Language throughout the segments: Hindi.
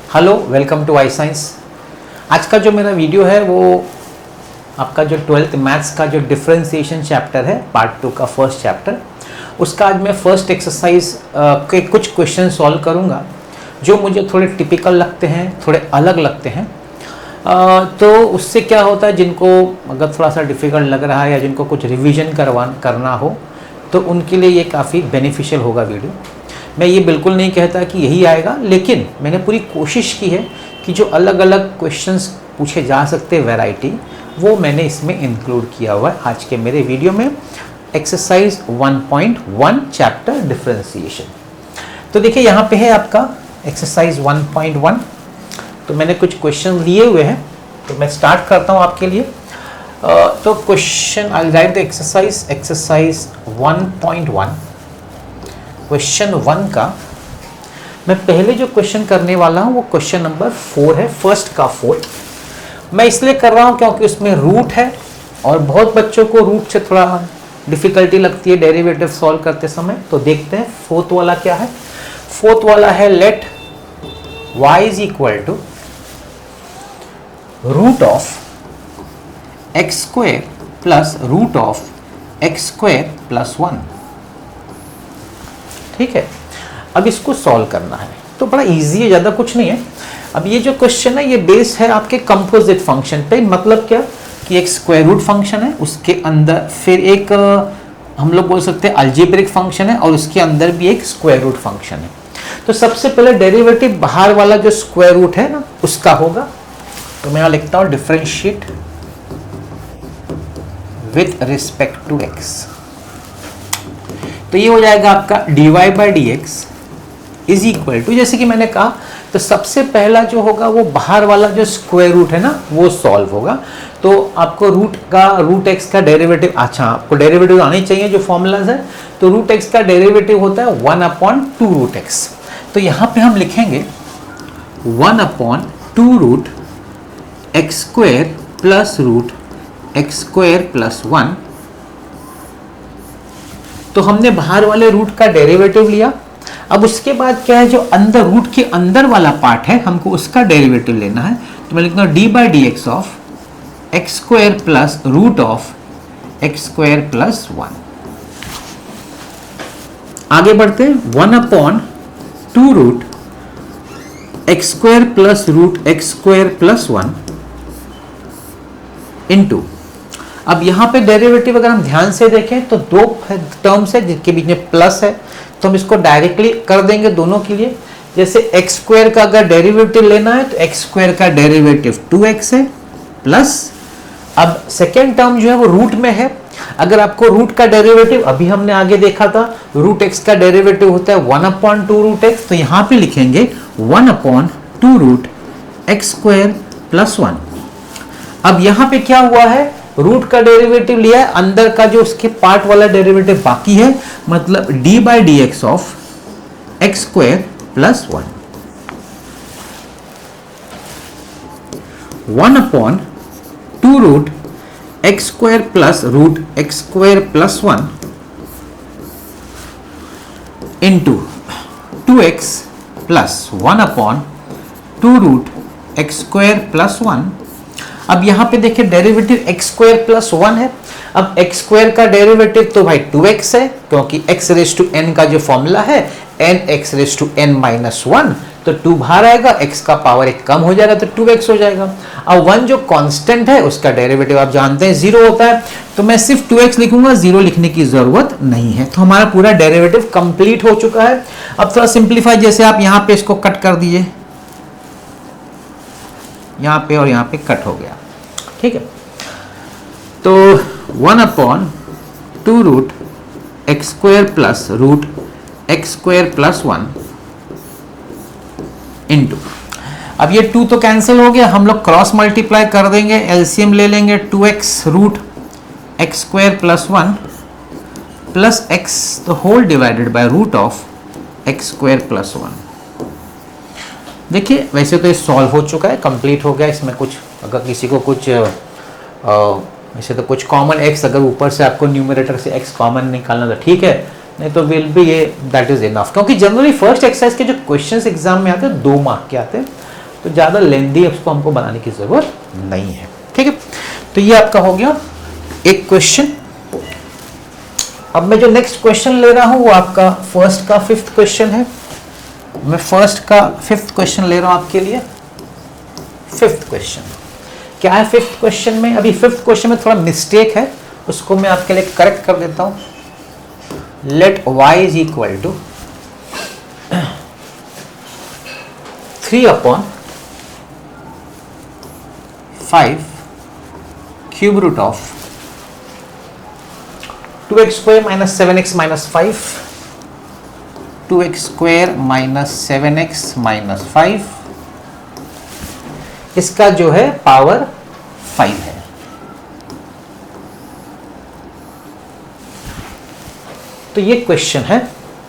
Hello, welcome to I Science. आज का जो मेरा वीडियो है वो आपका जो 12th मैथ्स का जो डिफरेंशिएशन चैप्टर है, पार्ट 2 का फर्स्ट चैप्टर, उसका आज मैं फर्स्ट एक्सरसाइज के कुछ क्वेश्चन सॉल्व करूंगा जो मुझे थोड़े टिपिकल लगते हैं, थोड़े अलग लगते हैं। तो उससे क्या होता है, जिनको अगर थोड़ा सा डिफ़िकल्ट लग रहा है या जिनको कुछ रिवीजन करना हो तो उनके लिए ये काफ़ी बेनिफिशियल होगा वीडियो। मैं ये बिल्कुल नहीं कहता कि यही आएगा, लेकिन मैंने पूरी कोशिश की है कि जो अलग अलग क्वेश्चंस पूछे जा सकते हैं वैरायटी, वो मैंने इसमें इंक्लूड किया हुआ है आज के मेरे वीडियो में। Exercise 1.1 chapter differentiation. तो देखिए यहाँ पे है आपका एक्सरसाइज 1.1। तो मैंने कुछ क्वेश्चन लिए हुए हैं, तो मैं स्टार्ट करता हूँ आपके लिए। तो question I right the exercise 1.1। Question 1 का मैं पहले जो क्वेश्चन करने वाला हूँ वो क्वेश्चन नंबर 4 है, फर्स्ट का 4। मैं इसलिए कर रहा हूँ क्योंकि उसमें रूट है और बहुत बच्चों को रूट से थोड़ा डिफिकल्टी लगती है डेरिवेटिव सॉल्व करते समय। तो देखते हैं फोर्थ वाला क्या है। फोर्थ वाला है let y is equal to root of x square plus root of x square plus 1। ठीक है, अब इसको सॉल्व करना है तो बड़ा इजी है, ज़्यादा कुछ नहीं है। अब ये जो क्वेश्चन है ये बेस है आपके कंपोजिट फंक्शन पे। मतलब क्या कि एक स्क्वायर रूट फंक्शन है, उसके अंदर फिर एक हम लोग बोल सकते हैं अलजेब्रिक फंक्शन है और उसके अंदर भी एक स्क्वायर रूट फंक्शन है। तो सबसे पहले डेरिवेटिव बाहर वाला जो स्क्वायर रूट है ना उसका होगा। तो मैं यहाँ लिखता हूँ differentiate with respect to x. तो ये हो जाएगा आपका dy by d x is equal to, जैसे कि मैंने कहा, तो सबसे पहला जो होगा वो बाहर वाला जो स्क्वायर रूट है ना वो सॉल्व होगा। तो आपको रूट एक्स का डेरिवेटिव, अच्छा आपको डेरिवेटिव आने चाहिए जो फॉर्मूलाज है। तो रूट एक्स का डेरिवेटिव होता है 1/2 रूट एक्स। तो यहाँ पे हम लिखेंगे 1/2 root x square plus root x square plus 1। तो हमने बाहर वाले रूट का डेरिवेटिव लिया। अब उसके बाद क्या है, जो अंदर रूट के अंदर वाला पार्ट है हमको उसका डेरिवेटिव लेना है। तो मैं लिखता हूँ d by d x of x square plus root of x square plus 1। आगे बढ़ते हैं 1/2 root x square plus root x square plus 1 into, अब यहाँ पे डेरिवेटिव अगर हम ध्यान से देखें तो दो टर्म्स है जिनके बीच में प्लस है, तो हम इसको डायरेक्टली कर देंगे दोनों के लिए। जैसे एक्स स्क्वायर का अगर डेरिवेटिव लेना है तो एक्स स्क्वायर का डेरिवेटिव 2x है प्लस, अब सेकेंड टर्म जो है वो रूट में है। अगर आपको रूट का डेरिवेटिव, अभी हमने आगे देखा था रूट एक्स का डेरिवेटिव होता है 1/2 रूट एक्स, तो यहाँ पे लिखेंगे 1/2 रूट एक्स स्क्वायर प्लस 1। अब यहाँ पे क्या हुआ है, रूट का डेरिवेटिव लिया है, अंदर का जो उसके पार्ट वाला डेरिवेटिव बाकी है, मतलब d by d x of x square plus 1। 1/2 root x square plus root x square plus 1 into 2x plus 1/2 root x square plus 1। अब यहाँ पे देखिए डेरिवेटिव एक्स स्क्वायर प्लस 1 है। अब एक्स स्क्वायर का डेरिवेटिव तो भाई 2x है, क्योंकि x रेज टू n का जो फॉर्मूला है n x raise to n minus 1, तो 2 बाहर आएगा, x का पावर 1 कम हो जाएगा तो 2x हो जाएगा। अब 1 जो कांस्टेंट है उसका डेरिवेटिव आप जानते हैं 0 होता है, तो मैं सिर्फ 2x लिखूंगा, 0 लिखने की जरूरत नहीं है। तो हमारा पूरा डेरिवेटिव कंप्लीट हो चुका है। अब थोड़ा सिंप्लीफाई, जैसे आप यहाँ पे इसको कट कर दीजिए, यहाँ पे और यहाँ पे कट हो गया। ठीक है, तो 1/2 root x square plus root x square plus 1 into, अब ये 2 तो कैंसिल हो गया, हम लोग क्रॉस मल्टीप्लाई कर देंगे, एलसीएम ले लेंगे 2x root x square plus 1 plus x तो whole divided by root of x square plus 1। देखिए वैसे तो ये सॉल्व हो चुका है, कंप्लीट हो गया। इसमें कुछ अगर किसी को कुछ वैसे तो कुछ कॉमन x, अगर ऊपर से आपको न्यूमरेटर से x कॉमन निकालना तो ठीक है, नहीं तो विल बी ये दैट इज इनफ। क्योंकि जनरली फर्स्ट एक्सरसाइज के जो क्वेश्चंस एग्जाम में आते हैं 2 मार्क के आते हैं, तो ज़्यादा लेंदी उसको हमको बनाने की ज़रूरत नहीं है। ठीक है, तो ये आपका हो गया एक क्वेश्चन। अब मैं जो नेक्स्ट क्वेश्चन ले रहा हूं वो आपका फर्स्ट का 5th क्वेश्चन है। मैं फर्स्ट का 5th क्वेश्चन ले रहा हूं आपके लिए। 5th क्वेश्चन क्या है? 5th क्वेश्चन में, अभी 5th क्वेश्चन में थोड़ा मिस्टेक है, उसको मैं आपके लिए करेक्ट कर देता हूं। Let y is equal to 3/5 cube root of 2x square minus 7x minus 5, 2x square minus 7x minus 5, इसका जो है पावर 5 है। तो ये क्वेश्चन है।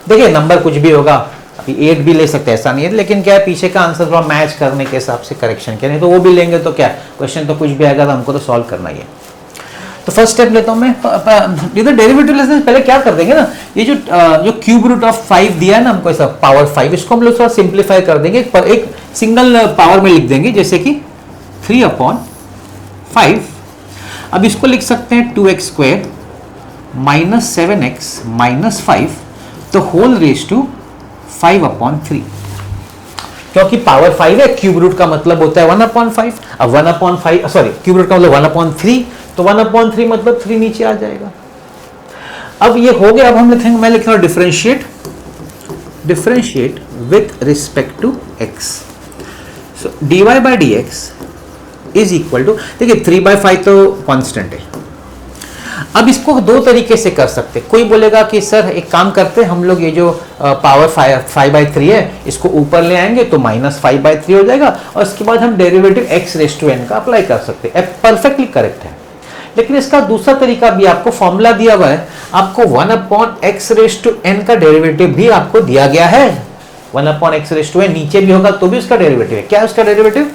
देखिए नंबर कुछ भी होगा, अभी 8 भी ले सकते हैं, ऐसा नहीं है, लेकिन क्या है पीछे का आंसर थोड़ा मैच करने के हिसाब से करेक्शन किया, नहीं तो वो भी लेंगे तो क्या क्वेश्चन तो कुछ भी आएगा तो हमको तो सॉल्व करना ही है। तो फर्स्ट स्टेप लेता हूं मैं, इधर डेरिवेटिव लेते पहले क्या कर देंगे ना, ये जो क्यूब रूट ऑफ 5 दिया है ना हमको ऐसा पावर 5, इसको हम लोग थोड़ा सिंप्लीफाई कर देंगे, एक सिंगल पावर में लिख देंगे, जैसे कि 3/5। अब इसको लिख सकते हैं 2x square minus 7x minus 5 तो होल रेज टू 5/3, क्योंकि पावर 5 है, क्यूब रूट का मतलब होता है 1/5। अब 1/5 सॉरी क्यूब रूट का मतलब 1/3, तो 1/3 मतलब 3 नीचे आ जाएगा। अब ये हो गया। अब हम लिखेंगे, मैं लिख रहा हूं differentiate with respect to x, so dy by dx is equal to, देखिए 3/5 तो कांस्टेंट है। अब इसको दो तरीके से कर सकते, कोई बोलेगा कि सर एक काम करते हम लोग, ये जो पावर 5/3 है इसको ऊपर ले आएंगे तो -5/3 हो जाएगा, और इसके बाद हम derivative x raise to n का अप्लाई कर सकते हैं। परफेक्टली करेक्ट है, लेकिन इसका दूसरा तरीका भी आपको फॉर्मूला दिया हुआ है, आपको 1/x रेज़ टू n का डेरिवेटिव भी आपको दिया गया है। 1/x रेज़ टू n नीचे भी होगा तो भी उसका डेरिवेटिव है। क्या है उसका derivative?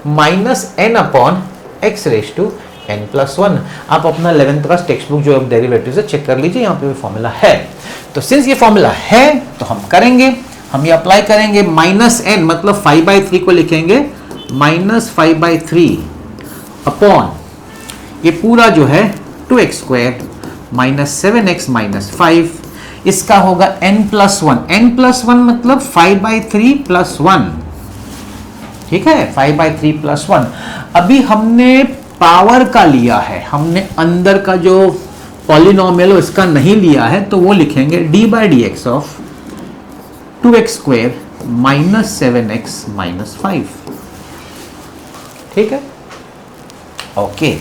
-n/x raise to n+1। आप अपना 11th का टेक्स्ट बुक जो डेरिवेटिव से चेक कर लीजिए, यहाँ पे भी फॉर्मूला है। तो सिंस ये फॉर्मूला है तो हम करेंगे, हम ये अप्लाई करेंगे। -n मतलब 5/3 को लिखेंगे -5/3 अपॉन ये पूरा जो है 2x square minus 7x minus 5, इसका होगा n+1। n+1 मतलब 5/3 + 1, ठीक है, 5/3 + 1। अभी हमने पावर का लिया है, हमने अंदर का जो पॉलिनोमियल उसका नहीं लिया है, तो वो लिखेंगे d/dx of 2x square minus 7x minus 5, ठीक है, ओके।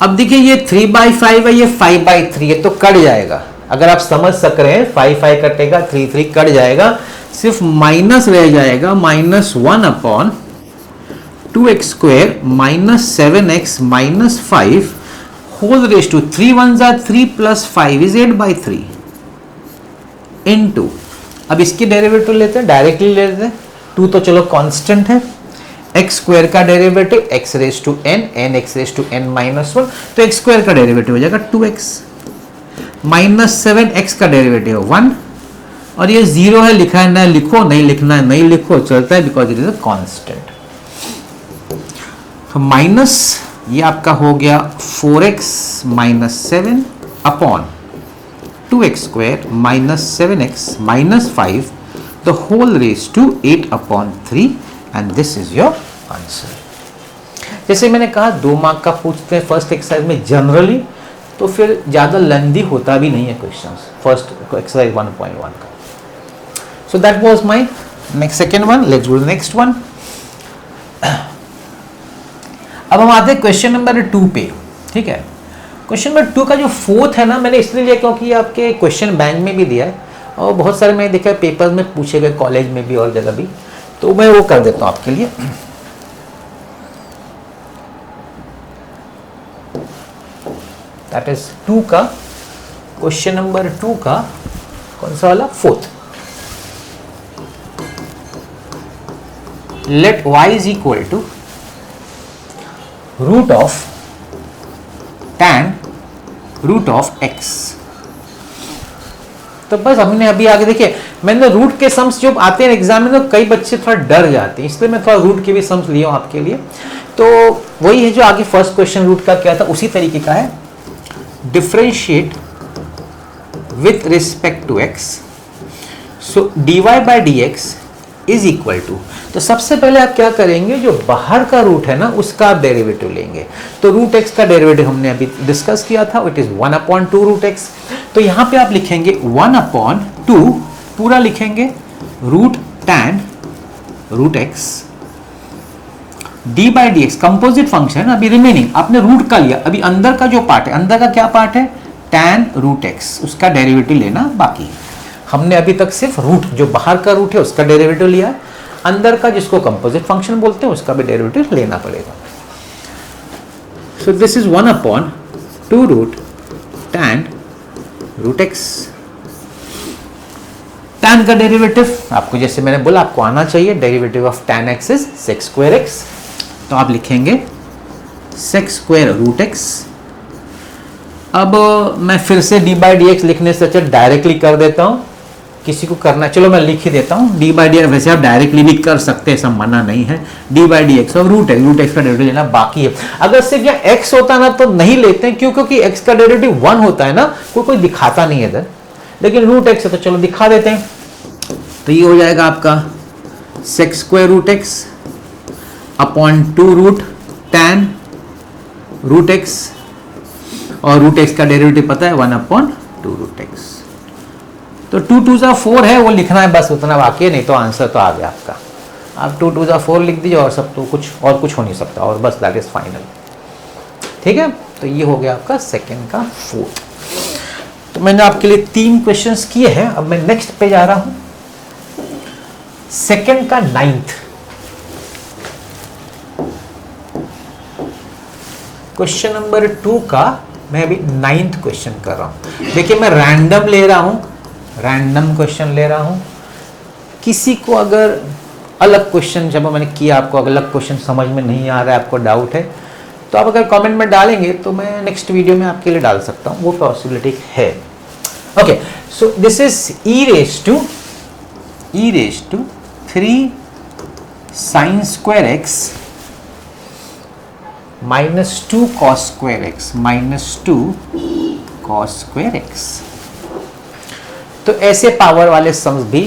अब देखिए ये 3/5 है, ये 5/3 है, तो कट जाएगा। अगर आप समझ सक रहे हैं 5 कटेगा, 3 कट जाएगा, सिर्फ माइनस रह जाएगा, -1 2x square minus 7x minus 5 whole raise to 3 1 3 + 5 is 8/3 into, अब इसकी डेरिवेटिव लेते हैं, डायरेक्टली ले लेते हैं। 2 तो चलो कांस्टेंट है, x स्क्वायर का derivative x raise to n, x raise to n -1, तो x स्क्वायर का डेरिवेटिव हो जाएगा 2x माइनस 7x का डेरिवेटिव 1, और ये 0 है, लिखा है ना लिखो, नहीं लिखना है नहीं लिखो, चलता है, because it is a constant. तो माइनस ये आपका हो गया 4x minus 7 upon 2x square minus 7x minus 5 the whole raise to 8/3, and this is your answer. जैसे मैंने कहा 2 मार्क का पूछते हैं फर्स्ट एक्सरसाइज में जनरली, तो फिर ज़्यादा लेंदी होता भी नहीं है क्वेश्चंस फर्स्ट एक्सरसाइज 1.1 का। सो that was my next second one. Let's go next one. अब हम आते हैं क्वेश्चन नंबर 2 पे, ठीक है। क्वेश्चन नंबर 2 का जो 4th है ना, मैंने इसलिए लिया क्योंकि ये आपके क्वेश्चन बैंक में भी दिया है, और बहुत सारे मैंने देखा है पेपर में पूछे गए, कॉलेज में भी और जगह भी, तो मैं वो कर देता हूँ आपके लिए। दैट इज 2 का क्वेश्चन नंबर 2 का कौन सा वाला? 4th। Let y is equal to root of tan root of x। तो बस हमने अभी आगे देखिए, मैंने रूट के सम्स जो आते हैं एग्जाम में तो कई बच्चे थोड़ा डर जाते हैं, इसलिए मैं थोड़ा रूट के भी सम्स लिया हूं आपके लिए। तो वही है जो आगे फर्स्ट क्वेश्चन रूट का क्या था उसी तरीके का है, differentiate with respect to x, so dy by d x is equal to, तो सबसे पहले आप क्या करेंगे, जो बाहर का रूट है ना उसका आप डेरिवेटिव लेंगे। तो रूट एक्स का डेरिवेटिव हमने अभी डिस्कस किया था, इट इज 1/2 रूट एक्स। तो यहां पे आप लिखेंगे 1/2 पूरा लिखेंगे root tan root x d by d x, composite function है ना, अभी रिमेनिंग आपने रूट का लिया, अभी अंदर का जो पार्ट है, अंदर का क्या पार्ट है, टैन रूट एक्स, उसका डेरिवेटिव लेना बाकी है। हमने अभी तक सिर्फ रूट जो बाहर का रूट है उसका डेरिवेटिव लिया है, अंदर का जिसको कंपोजिट फंक्शन बोलते हैं उसका भी डेरिवेटिव लेना पड़ेगा। So this is 1/2 root tan root x. Tan का डेरिवेटिव आपको जैसे मैंने बोला आपको आना चाहिए, derivative of tan x is sec square x, तो आप लिखेंगे सेक स्क्वायर रूट एक्स। अब मैं फिर से डी बाई डी एक्स लिखने से अच्छा डायरेक्टली कर देता हूं, किसी को करना, चलो मैं लिख ही देता हूं डी बाई डी एक्स, वैसे आप डायरेक्टली भी कर सकते हैं, सब मना नहीं है, डी बाई डी एक्स और रूट एक्स का डेरिवेटिव लेना बाकी है। अगर सिर्फ यहाँ एक्स होता ना तो नहीं लेते हैं, क्यों, क्योंकि एक्स का डेरिवेटिव 1 होता है ना, कोई दिखाता नहीं है इधर, लेकिन रूट एक्स है तो चलो दिखा देते हैं। तो ये हो जाएगा आपका sec square root x upon 2 root tan root x, और रूट एक्स का डेरिवेटिव पता है 1/2 रूट एक्स। तो 2 2 जा 4 है, वो लिखना है बस, उतना बाकी है, नहीं तो आंसर तो आ गया आपका। आप 2 2 जा 4 लिख दीजिए और सब, तो कुछ हो नहीं सकता, और बस दैट इज फाइनल। ठीक है, तो ये हो गया आपका सेकंड का 4th। तो मैंने आपके लिए 3 क्वेश्चंस किए हैं, अब मैं नेक्स्ट पे जा रहा हूं, सेकंड का 9th क्वेश्चन नंबर 2 का मैं अभी 9th क्वेश्चन कर रहा हूं। देखिए मैं रैंडम ले रहा हूं, रैंडम क्वेश्चन ले रहा हूं, किसी को अगर अलग क्वेश्चन, जब मैंने किया आपको अलग क्वेश्चन समझ में नहीं आ रहा है, आपको डाउट है, तो आप अगर कमेंट में डालेंगे तो मैं नेक्स्ट वीडियो में आपके लिए डाल सकता हूं, वो पॉसिबिलिटी है। Okay, so this is e raised to 3 sin square x minus 2 cos square x minus 2 cos square x। तो ऐसे पावर वाले सम्स भी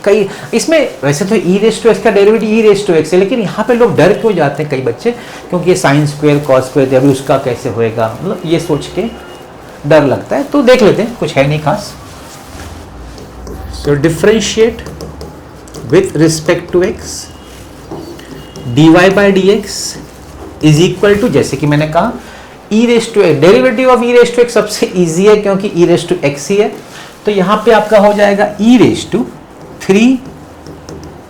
कई, इसमें वैसे तो e raised to x का derivative e raised to x है, लेकिन यहाँ पे लोग डर क्यों जाते हैं कई बच्चे, क्योंकि ये साइन स्क्वायर कॉस स्क्वायर अभी उसका कैसे होएगा, मतलब ये सोच के डर लगता है। तो देख लेते हैं, कुछ है नहीं खास। So differentiate with respect to x dy by d x is equal to, जैसे कि मैंने कहा e raised to x, derivative of e raised to x सबसे इजी है क्योंकि e raised to x ही है, तो यहां पे आपका हो जाएगा e raised to 3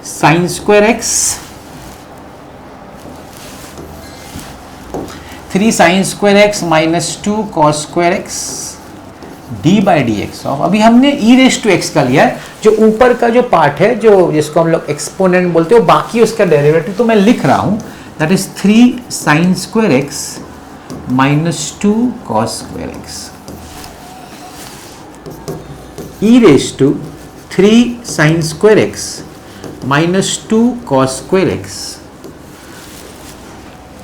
sin square x 3 sin square x minus 2 cos square x d by d x of, अभी हमने e raised to x का लिया है, जो ऊपर का जो पार्ट है जो जिसको हम लोग एक्सपोनेंट बोलते हो, बाकी उसका डेरिवेटिव तो मैं लिख रहा हूं, that is 3 sin square x minus 2 cos square x e raised to 3 sin square x minus 2 cos square x।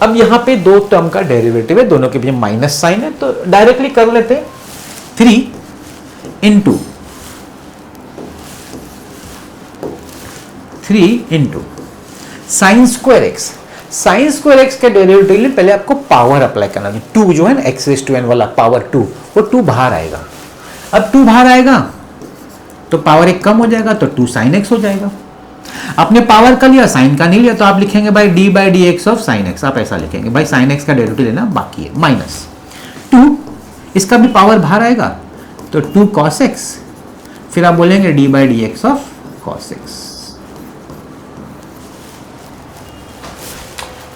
अब यहां पे दो टर्म का डेरिवेटिव है, दोनों के बीच माइनस साइन है, तो डायरेक्टली कर लेते हैं, 3 into sine square x, sign square x के डेरिवेटिव के लिए पहले आपको पावर अप्लाई करना है, 2 जो है ना एक्स रेज़ टू एन वाला पावर 2, वो 2 बाहर आएगा। अब 2 बाहर आएगा तो पावर 1 कम हो जाएगा, तो 2 साइन एक्स हो जाएगा। आपने पावर का लिया, साइन का नहीं लिया, तो आप लिखेंगे भाई D by d x of sine x, आप ऐसा लिखेंगे भाई साइन एक्स का डेरिवेटिव लेना बाकी है, माइनस 2, इसका भी पावर बाहर आएगा तो 2 cos x, फिर आप बोलेंगे D by d x of cos x।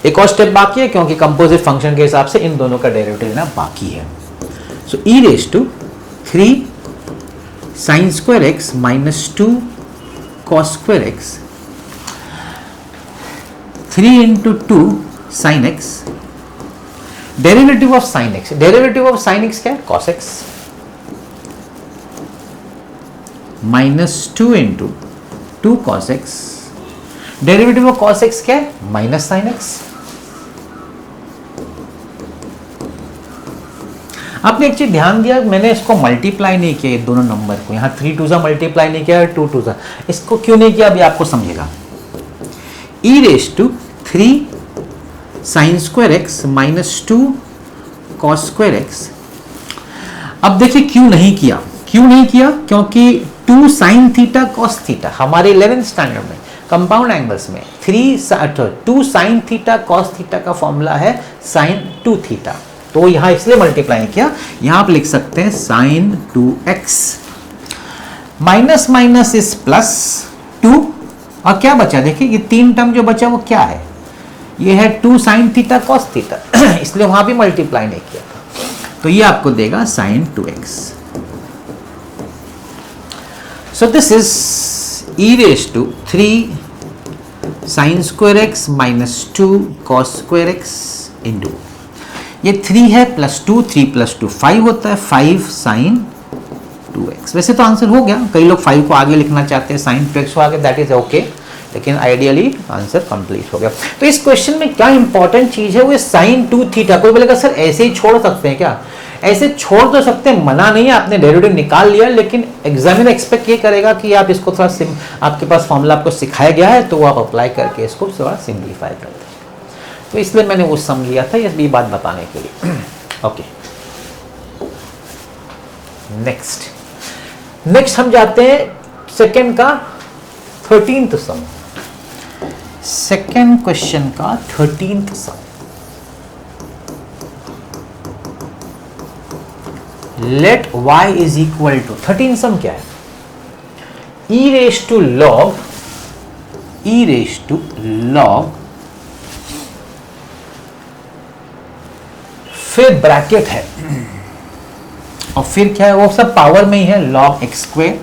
एक और स्टेप बाकी है क्योंकि कंपोजिट फंक्शन के हिसाब से इन दोनों का डेरिवेटिव लेना बाकी है। सो e raised to 3 sin square x minus 2 cos square x 3 into 2 sin x, derivative of sine x, derivative of sine x क्या है, cos x, -2 into 2 cos x, derivative of cos x क्या है? Minus sine x. आपने एक चीज ध्यान दिया, मैंने इसको मल्टीप्लाई नहीं किया, ये दोनों नंबर को, यहाँ 3 2 मल्टीप्लाई नहीं किया, 2 2 इसको क्यों नहीं किया अभी आपको समझेगा। e raise to 3 sine square x minus 2 cos square x. अब देखिए क्यों नहीं किया, क्योंकि 2 साइन थीटा कॉस थीटा हमारे 11th स्टैंडर्ड में कंपाउंड एंगल्स में 2 साइन थीटा कॉस थीटा का फॉर्मूला है साइन 2 थीटा, तो यहां इसलिए मल्टीप्लाई किया। यहां आप लिख सकते हैं sine 2x, minus minus is plus 2, और क्या बचा देखिए, ये 3 टर्म जो बचा वो क्या है, ये है 2 साइन थीटा कॉस थीटा, इसलिए वहां भी मल्टीप्लाई नहीं किया था, तो ये आपको देगा sine 2x। So this is e raise to 3 sine square x minus 2 cos square x into, ये 3 है प्लस 2, 3 प्लस 2 5 होता है, 5 साइन 2x। वैसे तो आंसर हो गया, कई लोग 5 को आगे लिखना चाहते हैं, साइन 2x को आगे, दैट इज ओके, लेकिन आइडियली आंसर कंप्लीट हो गया। तो इस क्वेश्चन में क्या इंपॉर्टेंट चीज है वो साइन 2 थीटा। कोई बोलेगा सर ऐसे ही छोड़ सकते हैं क्या? ऐसे छोड़ तो सकते हैं, मना नहीं है, आपने डेरिवेटिव निकाल लिया, लेकिन एग्जामिनर एक्सपेक्ट ये करेगा कि आप इसको थोड़ा आपके पास फॉर्मूला आपको सिखाया गया है, तो वो आप अप्लाई करके इसको थोड़ा सिंप्लीफाई कर दें। तो इसलिए मैंने वो सम लिया था ये बात बताने के लिए। ओके, नेक्स्ट हम जाते हैं सेकेंड का 13th सम, सेकेंड क्वेश्चन का 13th sum. Let y is equal to 13 sum क्या है, e रेज टू लॉग, फिर ब्रैकेट है और फिर क्या है, वो सब पावर में ही है, log x square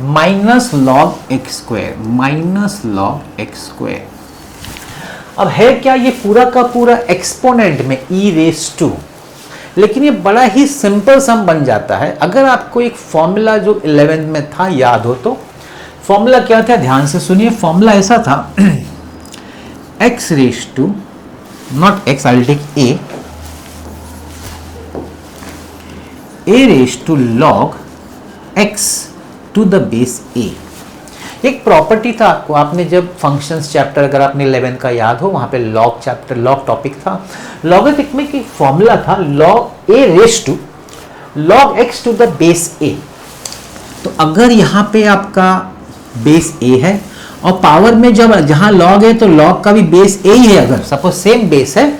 minus log x square. अब है क्या, ये पूरा का पूरा एक्सपोनेंट में e रेज टू, लेकिन ये बड़ा ही सिंपल सम बन जाता है अगर आपको एक फॉर्मूला जो 11th में था याद हो तो। फॉर्मूला क्या था, ध्यान से सुनिए, फॉर्मूला ऐसा था x raise to, not x, I will take a raise to log x to the base a। एक प्रॉपर्टी था आपको, आपने जब फंक्शंस चैप्टर अगर आपने 11 का याद हो, वहां पे लॉग चैप्टर, लॉग टॉपिक था, लॉगरिथमिक में एक फॉर्मूला था log a raise to log x to the base a। तो अगर यहाँ पे आपका बेस a है और पावर में जब जहां log है तो log का भी बेस a ही है, अगर सपोज सेम बेस है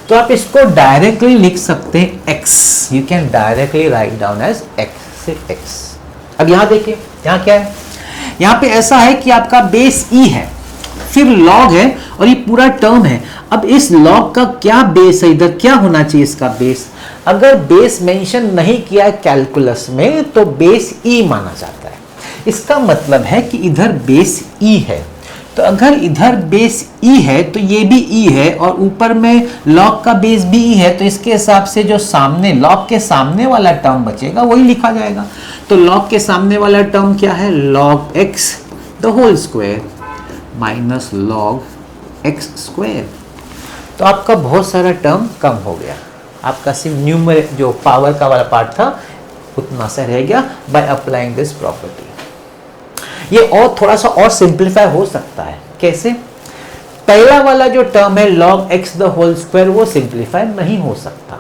तो आप इसको डायरेक्टली लिख सकते हैं x, you can directly write down as x, सिर्फ x। अब यहाँ देखिए, यहाँ क्या है, यहाँ पे ऐसा है कि आपका बेस e है, फिर log है और ये पूरा टर्म है। अब इस log का क्या बेस है, इधर क्या होना चाहिए इसका बेस, अगर बेस मेंशन नहीं किया है कैलकुलस में तो बेस e माना जाता है। इसका मतलब है कि इधर बेस e है, तो अगर इधर बेस e है तो ये भी e है और ऊपर में log का बेस भी e है, तो इसके हिसाब से जो सामने log के सामने वाला टर्म बचेगा वही लिखा जाएगा। तो log के सामने वाला टर्म क्या है, log x the whole square minus log x square. तो आपका बहुत सारा टर्म कम हो गया, आपका सिर्फ न्यूमरेटर जो पावर का वाला पार्ट था उतना सा रह गया बाय अप्लाइंग दिस प्रॉपर्टी। ये और थोड़ा सा और सिंप्लीफाई हो सकता है, कैसे, पहला वाला जो टर्म है log x the whole square वो सिंप्लीफाई नहीं हो सकता,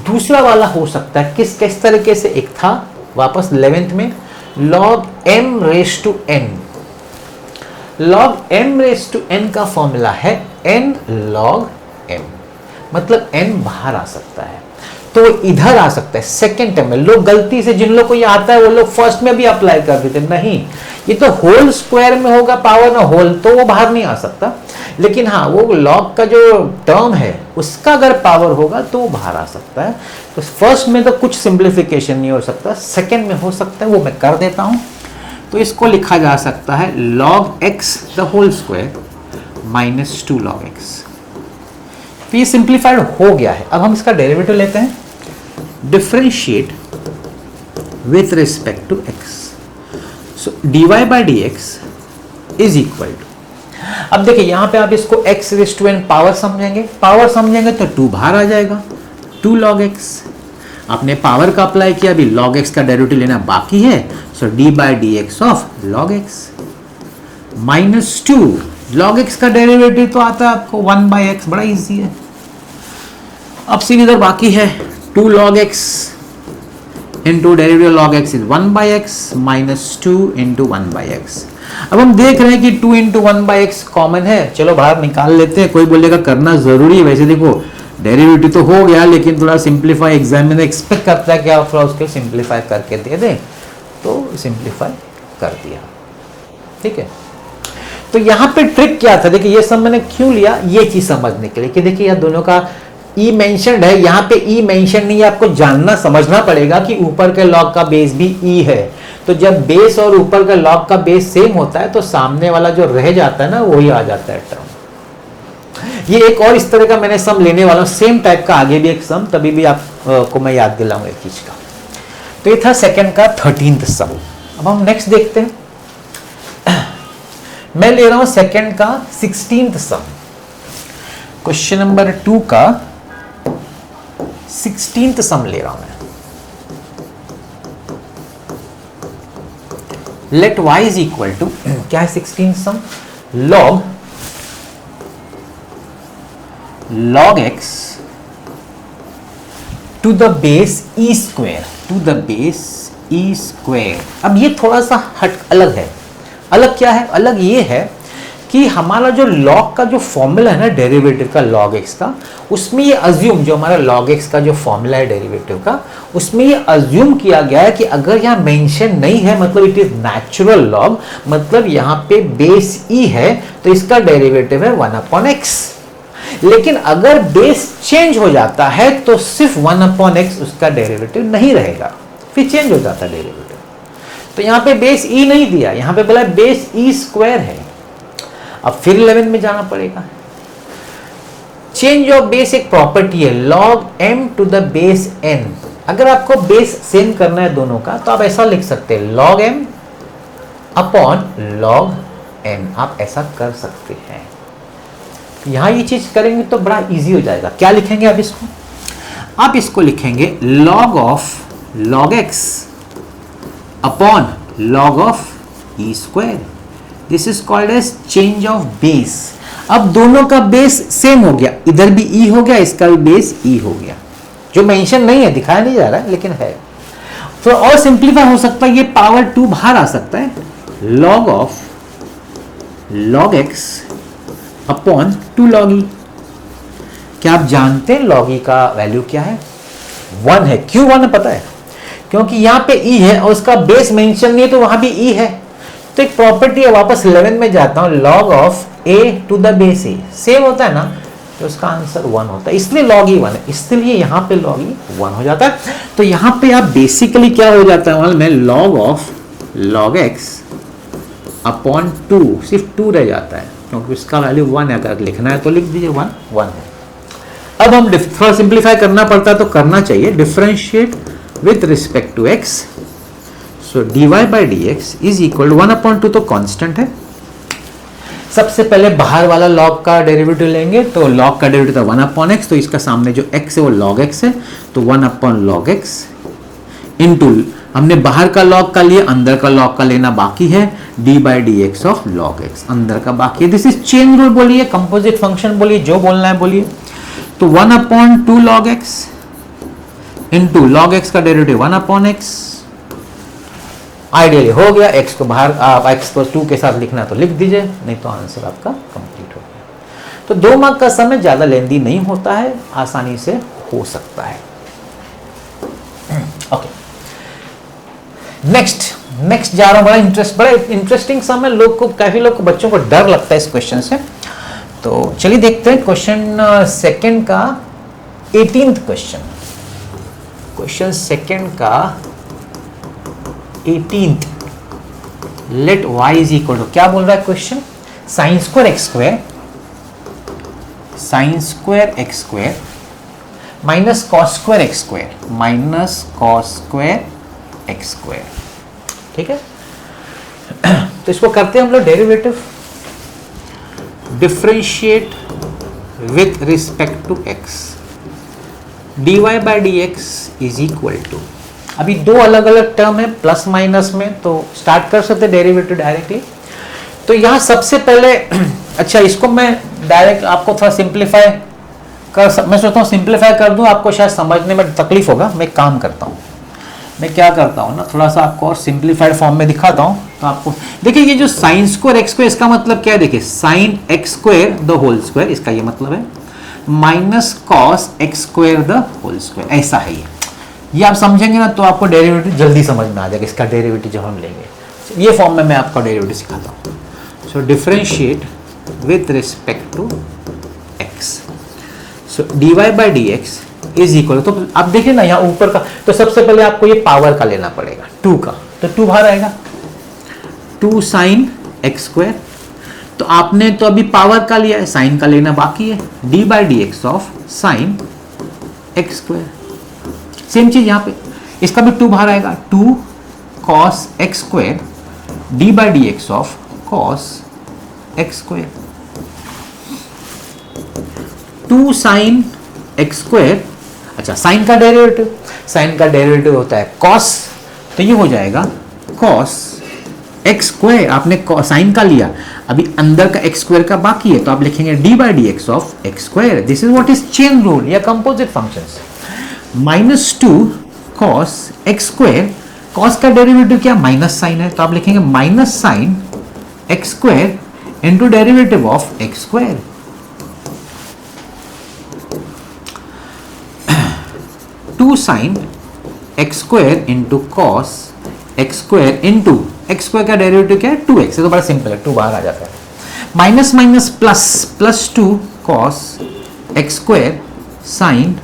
दूसरा वाला हो सकता है। किस तरीके से, एक था वापस 11th में log m raise to n, log m raise to n का फॉर्मूला है n log m, मतलब n बाहर आ सकता है तो इधर आ सकता है सेकेंड टर्म में। लोग गलती से, जिन लोग को ये आता है वो लोग फर्स्ट में भी अप्लाई कर देते, नहीं, ये तो होल स्क्वायर में होगा पावर ना होल, तो वो बाहर नहीं आ सकता। लेकिन हाँ, वो log का जो टर्म है उसका अगर पावर होगा तो वो बाहर आ सकता है। तो फर्स्ट में तो कुछ सिंप्लीफिकेशन नहीं हो सकता, सेकेंड में हो सकता है, वो मैं कर देता हूँ। तो इसको लिखा जा सकता है log x the whole square minus 2 log x। तो ये सिंप्लीफाइड हो गया है। अब हम इसका डेरिवेटिव लेते हैं, differentiate with respect to x. So dy by dx is equal to, अब देखिए यहां पे आप इसको x raise to n power समझेंगे तो 2 बाहर आ जाएगा, 2 log x. आपने पावर का अप्लाई किया, अभी log x का डेरिवेटिव लेना बाकी है. सो d by dx of log x minus 2 log x का डेरिवेटिव तो आता है आपको 1 by x, बड़ा इजी है. अब सीन इधर बाकी है, 2 log x into derivative log x is 1 by x minus 2 into 1 by x. अब हम देख रहे हैं कि 2 इंटू 1 by x कॉमन है, चलो बाहर निकाल लेते हैं. कोई बोलेगा करना जरूरी है, वैसे देखो डेरिवेटिव तो हो गया, लेकिन थोड़ा सिंप्लीफाई एग्जामिनर एक्सपेक्ट करता है कि आप थोड़ा उसके सिंप्लीफाई करके दे दें, तो सिंप्लीफाई कर दिया. ठीक है, तो यहाँ पे ट्रिक क्या था, देखिए ये सब मैंने क्यों लिया, ये चीज समझने के लिए कि देखिए यह दोनों का ई मेंशन्ड है, यहाँ पे ई मेंशन नहीं है. आपको जानना समझना पड़ेगा कि ऊपर के लॉग का बेस भी ई है. तो जब बेस और ऊपर का लॉग का बेस सेम होता है तो सामने वाला जो रह जाता है ना वही आ जाता है टर्म. ये एक और इस तरह का मैंने सम लेने वाला हूं, सेम टाइप का आगे भी एक सम, तभी भी आपको मैं याद दिलाऊंगा एक चीज का. तो ये था सेकंड का 13th सम. अब हम नेक्स्ट देखते हैं. मैं ले रहा हूं सेकंड का 16th सम. क्वेश्चन नंबर 2 का 16th सम ले रहा हूं मैं. Let y is equal to, क्या है 16th sum, log x to the base e square, to the base e square. अब ये थोड़ा सा अलग है. अलग क्या है, अलग ये है कि हमारा जो log का जो फॉर्मूला है ना डेरिवेटिव का log x का, उसमें ये अज्यूम, जो हमारा log x का जो फॉर्मूला है डेरिवेटिव का, उसमें ये अज्यूम किया गया है कि अगर यहाँ मेंशन नहीं है, मतलब इट इज नेचुरल log, मतलब यहाँ पे बेस e है तो इसका डेरिवेटिव है 1/x. लेकिन अगर बेस चेंज हो जाता है तो सिर्फ 1/x उसका डेरिवेटिव नहीं रहेगा, फिर चेंज हो जाता है डेरिवेटिव. तो यहाँ पे बेस e नहीं दिया, यहाँ पे बोला बेस e स्क्वायर है. अब फिर 11 में जाना पड़ेगा. चेंज ऑफ बेस एक प्रॉपर्टी है, log m to the base n. अगर आपको बेस सेम करना है दोनों का तो आप ऐसा लिख सकते हैं log m upon log n, आप ऐसा कर सकते हैं. यहां ये चीज करेंगे तो बड़ा इजी हो जाएगा. क्या लिखेंगे आप इसको, आप इसको लिखेंगे log of log x upon log of e square. This is called as change of base. अब दोनों का बेस सेम हो गया, इधर भी e हो गया, इसका भी बेस e हो गया. जो मेंशन नहीं है, दिखाया नहीं जा रहा है, लेकिन है. तो और सिंप्लीफाई हो सकता है, ये पावर 2 बाहर आ सकता है, log of log x upon 2 log e. क्या आप जानते हैं log e का वैल्यू क्या है, 1 है. क्यों 1 है पता है, क्योंकि यहाँ पे e है और उसका बेस मेंशन नहीं है तो वहां भी e है. तो एक प्रॉपर्टी है, वापस 11 में जाता हूं, log of a to the base a same होता है ना, तो उसका आंसर 1 होता है, इसलिए log e 1 है, इसलिए यहाँ पे log e 1 हो जाता है. तो यहाँ पे आप बेसिकली क्या हो जाता है में, log of log x upon 2, सिर्फ 2 रह जाता है क्योंकि उसका वैल्यू 1 है. अगर लिखना है तो लिख दीजिए 1 है. अब हम थोड़ा सिंप्लीफाई करना पड़ता है तो करना चाहिए. Differentiate with respect to x, so dy by dx is equal 1/2 तो कांस्टेंट है. सबसे पहले बाहर वाला log का डेरिवेटिव लेंगे, तो log का डेरिवेटिव था 1/x, तो इसका सामने जो x है वो log x है, तो 1/log x इनटू हमने बाहर का log का लिया, अंदर का log का लेना बाकी है, d by dx of log x अंदर का बाकी है. दिस इज चेन रूल बोलिए, कंपोजिट फंक्शन बोलिए, जो बोलना है बोलिए. तो 1/2 log x into log x का डेरिवेटिव 1/x. आइडियली हो गया. x को बाहर, आप x को 2 के साथ लिखना तो लिख दीजिए, नहीं तो आंसर आपका कंप्लीट हो गया. तो 2 मार्क का समय ज्यादा लेंदी नहीं होता है, आसानी से हो सकता है. ओके, नेक्स्ट जा रहा हूं. बड़ा इंटरेस्टिंग सम है. लोग को, काफी लोग को, बच्चों को डर लगता है इस क्वेश्चन से. तो चलिए देखते हैं क्वेश्चन सेकंड का 18th क्वेश्चन. क्वेश्चन सेकंड का 18th, let y is equal to, क्या बोल रहा है question, sine square x square minus cos square x square, minus cos square x square, ठीक है। तो इसको करते हैं हम लोग derivative, differentiate with respect to x, dy by d x is equal to, अभी दो अलग अलग टर्म है प्लस माइनस में, तो स्टार्ट कर सकते डेरिवेटिव डायरेक्टली। तो यहाँ सबसे पहले अच्छा इसको मैं डायरेक्ट आपको थोड़ा सिंप्लीफाई मैं सोचता हूँ सिंप्लीफाई कर दूँ, आपको शायद समझने में तकलीफ होगा। मैं एक काम करता हूँ, मैं क्या करता हूँ ना, थोड़ा सा आपको और सिंप्लीफाइड फॉर्म में दिखाता हूँ। तो आपको देखिए ये जो साइन स्क्वायर एक्स स्क्वायर, इसका मतलब क्या है, देखिए sine x square the whole square, इसका ये मतलब है minus cos x square the whole square, ऐसा है ये आप समझेंगे ना तो आपको डेरिवेटिव जल्दी समझ में आ जाएगा। इसका डेरिवेटिव जब हम लेंगे ये फॉर्म में मैं आपका डेरिवेटिव सिखाता हूँ। So differentiate with respect to x, so dy by d x is equal, तो आप देखिए ना यहाँ ऊपर का, तो सबसे पहले आपको ये पावर का लेना पड़ेगा 2 का, तो 2 बाहर आएगा, 2 साइन एक्स स्क्वायर, तो आपने तो अभी पावर का लिया है, साइन का लेना बाकी है, D by d x of sine x square. Same चीज यहाँ पे, इसका भी 2 बाहर आएगा, 2 cos x square D by d x of cos x square, 2 sine x square, अच्छा साइन का डेरिवेटिव, साइन का डेरिवेटिव होता है कॉस, तो ये हो जाएगा कॉस एक्स स्क्वायर, आपने साइन का लिया, अभी अंदर का एक्स स्क्वायर का बाकी है, तो आप लिखेंगे d by d x of x square. This is what is chain rule या composite functions. Minus 2 cos x square, cos का डेरिवेटिव क्या, माइनस साइन है, तो आप लिखेंगे minus sine x square into derivative of x square. 2 sine x square into cos x square into x square का डेरिवेटिव क्या है, 2x, तो बड़ा सिंपल है, 2 बाहर आ जाता है, minus minus plus, plus 2 cos x square sine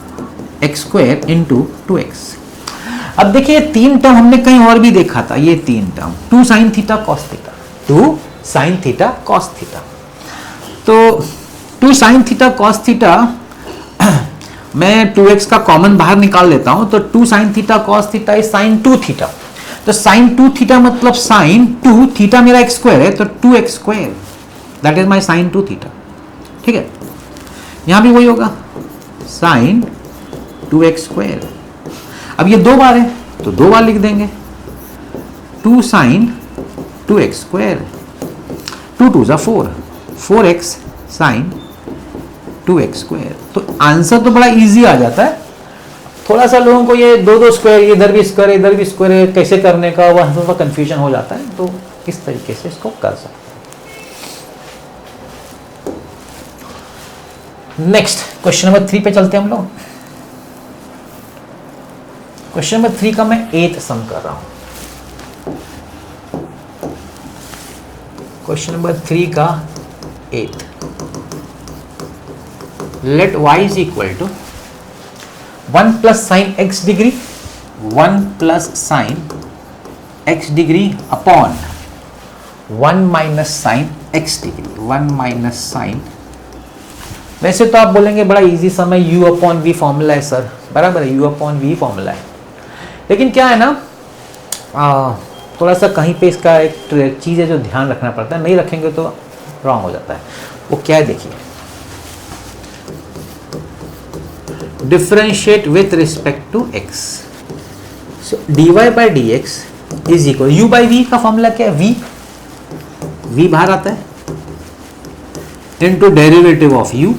x square into 2x। अब देखिए 3 टर्म हमने कहीं और भी देखा था, ये 3 term 2 sine theta cos theta, 2 sine theta cos theta, तो 2 साइन थीटा कॉस थीटा मैं 2x का कॉमन बाहर निकाल लेता हूं, तो 2 sine theta cos theta is sine 2 theta, तो साइन 2 थीटा मतलब साइन 2 थीटा मेरा एक्स स्क्वायर है, तो 2x square that is my sine 2 theta, ठीक है। यहां भी वही होगा साइन 2x स्क्वायर, अब ये 2 बार है तो 2 बार लिख देंगे, 2 साइन 2x स्क्वायर, 2 2 जा 4, 4x साइन 2x स्क्वायर। तो आंसर तो बड़ा इजी आ जाता है, थोड़ा सा लोगों को ये 2 स्क्वायर, इधर भी स्क्वायर इधर भी स्क्वायर कैसे करने का वह थोड़ा कंफ्यूजन हो जाता है, तो इस तरीके से इसको कर सकते हैं। नेक्स्ट क्वेश्चन नंबर 3 पे चलते हैं हम लोग। क्वेश्चन नंबर 3 का मैं 8th सम कर रहा हूं। क्वेश्चन नंबर 3 का 8th, let y is equal to 1 plus sin x degree, 1 plus sin x degree upon 1 minus sin x degree, 1 minus sin, वैसे तो आप बोलेंगे बड़ा इजी समय u अपॉन v फॉर्मूला है सर, बराबर है, u अपॉन v फॉर्मूला है, लेकिन क्या है ना थोड़ा सा कहीं पे इसका एक चीज़ है जो ध्यान रखना पड़ता है, नहीं रखेंगे तो रॉन्ग हो जाता है। वो क्या है देखिए, differentiate with respect to x, so dy by d x is equal, u by v का फॉर्मूला क्या है, v बाहर आता है, into derivative of u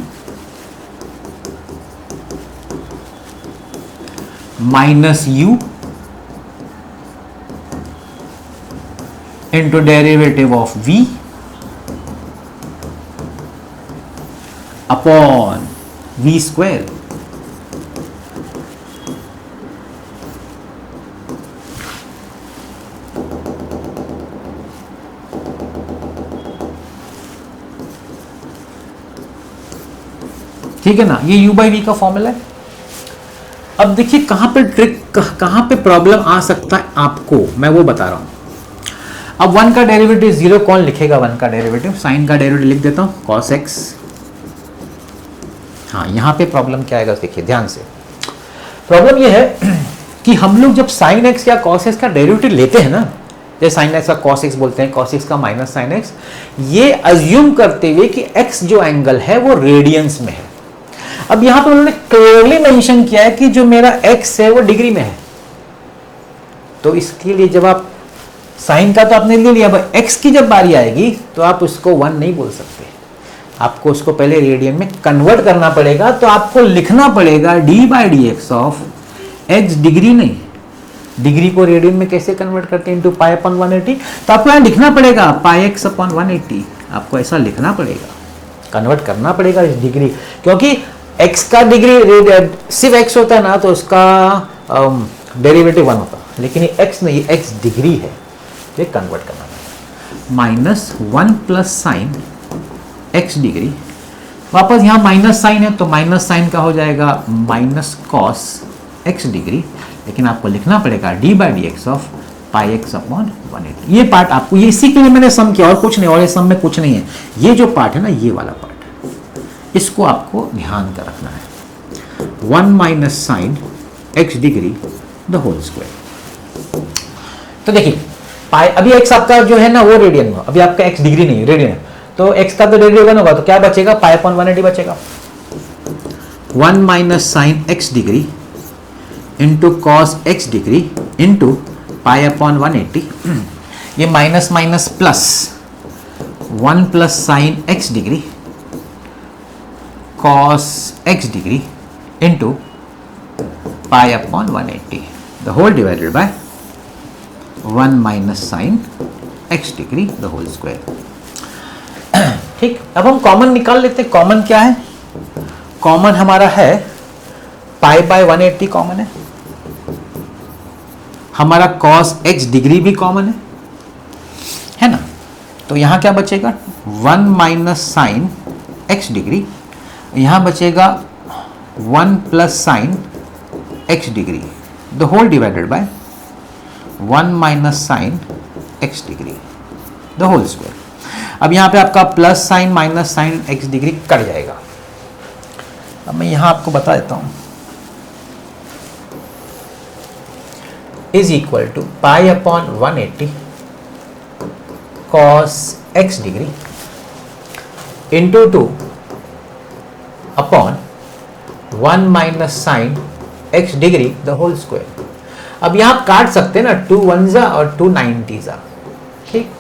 minus u into derivative of v upon v square. ठीक है ना, ये u बाई वी का फॉर्मूला है। अब देखिए कहां पे ट्रिक, कहां पे प्रॉब्लम आ सकता है आपको, मैं वो बता रहा हूं। अब 1 का डेरिवेटिव 0, कौन लिखेगा 1 का डेरिवेटिव, साइन का डेरिवेटिव लिख देता हूं cos x। हाँ यहां पे प्रॉब्लम क्या आएगा देखिए ध्यान से, प्रॉब्लम ये है कि हम लोग जब साइन एक्स या कॉस एक्स का डेरिवेटिव लेते हैं ना, जैसे साइन एक्स का कॉस एक्स बोलते हैं, कॉस एक्स का माइनस साइन एक्स, ये अज्यूम करते हुए कि एक्स जो एंगल है वो रेडियंस में है। अब यहां पर उन्होंने क्लियरली मेंशन किया है कि जो मेरा एक्स है वो डिग्री में है, तो इसके लिए जब आप साइन का तो आपने ले लिया, अब एक्स की जब बारी आएगी तो आप उसको 1 नहीं बोल सकते, आपको उसको पहले रेडियन में कन्वर्ट करना पड़ेगा। तो आपको लिखना पड़ेगा d/dx ऑफ x डिग्री, नहीं डिग्री को रेडियन में कैसे कन्वर्ट करते हैं, इंटू पाई अपॉन 180। तो आपको यहाँ लिखना पड़ेगा पाई x अपॉन 180, आपको ऐसा लिखना पड़ेगा, कन्वर्ट करना पड़ेगा इस डिग्री, क्योंकि x का डिग्री सिर्फ x होता है ना तो उसका डेरिवेटिव 1 होता, लेकिन ये x नहीं, x डिग्री है, ये कन्वर्ट करना पड़ेगा। Minus 1 plus sine x degree, वापस यहाँ माइनस साइन है तो माइनस साइन का हो जाएगा माइनस कॉस x डिग्री, लेकिन आपको लिखना पड़ेगा d/dx of pi x upon 180। ये पार्ट आपको, ये इसी के लिए मैंने सम किया और कुछ नहीं, और ये सम में कुछ नहीं है। ये जो पार्ट है ना, ये वाला पार्ट, इसको आपको ध्यान कर रखना है। 1 minus sine x degree the whole square. तो देखिए पाई, अभी x आपका जो है ना वो रेडियन में, अभी आपका x डिग्री नहीं रेडियन है, तो x का तो डेरिवेटिव 1 होगा, तो क्या बचेगा, पाई अपॉन 180 बचेगा। 1 minus sine x degree into cos x degree into pi upon 180, ये minus minus plus 1 plus sine x degree cos x degree into pi upon 180 the whole divided by 1 minus sine x degree the whole square. ठीक, अब हम कॉमन निकाल लेते हैं। कॉमन क्या है, कॉमन हमारा है पाई बाय 180 कॉमन है, हमारा कॉस x डिग्री भी कॉमन है ना, तो यहां क्या बचेगा 1 माइनस साइन x डिग्री, यहां बचेगा 1 plus sine x degree the whole divided by 1 minus sine x degree the whole square. अब यहां पे आपका plus sine minus sine x degree cut जाएगा। अब मैं यहां आपको बता देता हूं, is equal to pi upon 180 cos x degree into 2 upon 1 minus sine x degree the whole square. अब यहां आप काट सकते हैं ना, 2 1 और 2 90 जा, ठीक,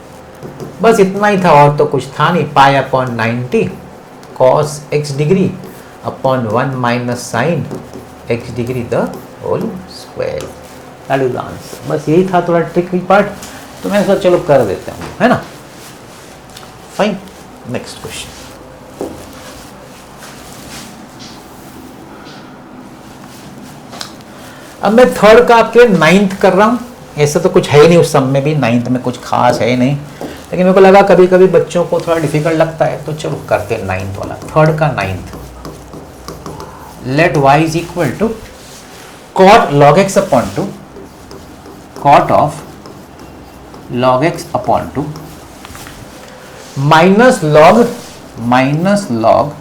बस इतना ही था और तो कुछ था नहीं। Pi upon 90 cos x degree upon 1 minus sine x degree the whole square, that is the answer. बस यही था थोड़ा ट्रिकी पार्ट, तो मैं सोचा चलो कर देता हूँ, है ना। Fine, next question. अब मैं थर्ड का आपके 9th कर रहा हूँ। ऐसे तो कुछ है ही नहीं उस सम में भी, 9th में कुछ खास है ही नहीं, लेकिन मेरे को लगा कभी कभी बच्चों को थोड़ा डिफिकल्ट लगता है, तो चलो करते हैं 9th वाला। थर्ड का 9th, let y is equal to cot log x upon 2 cot of log x upon 2 minus log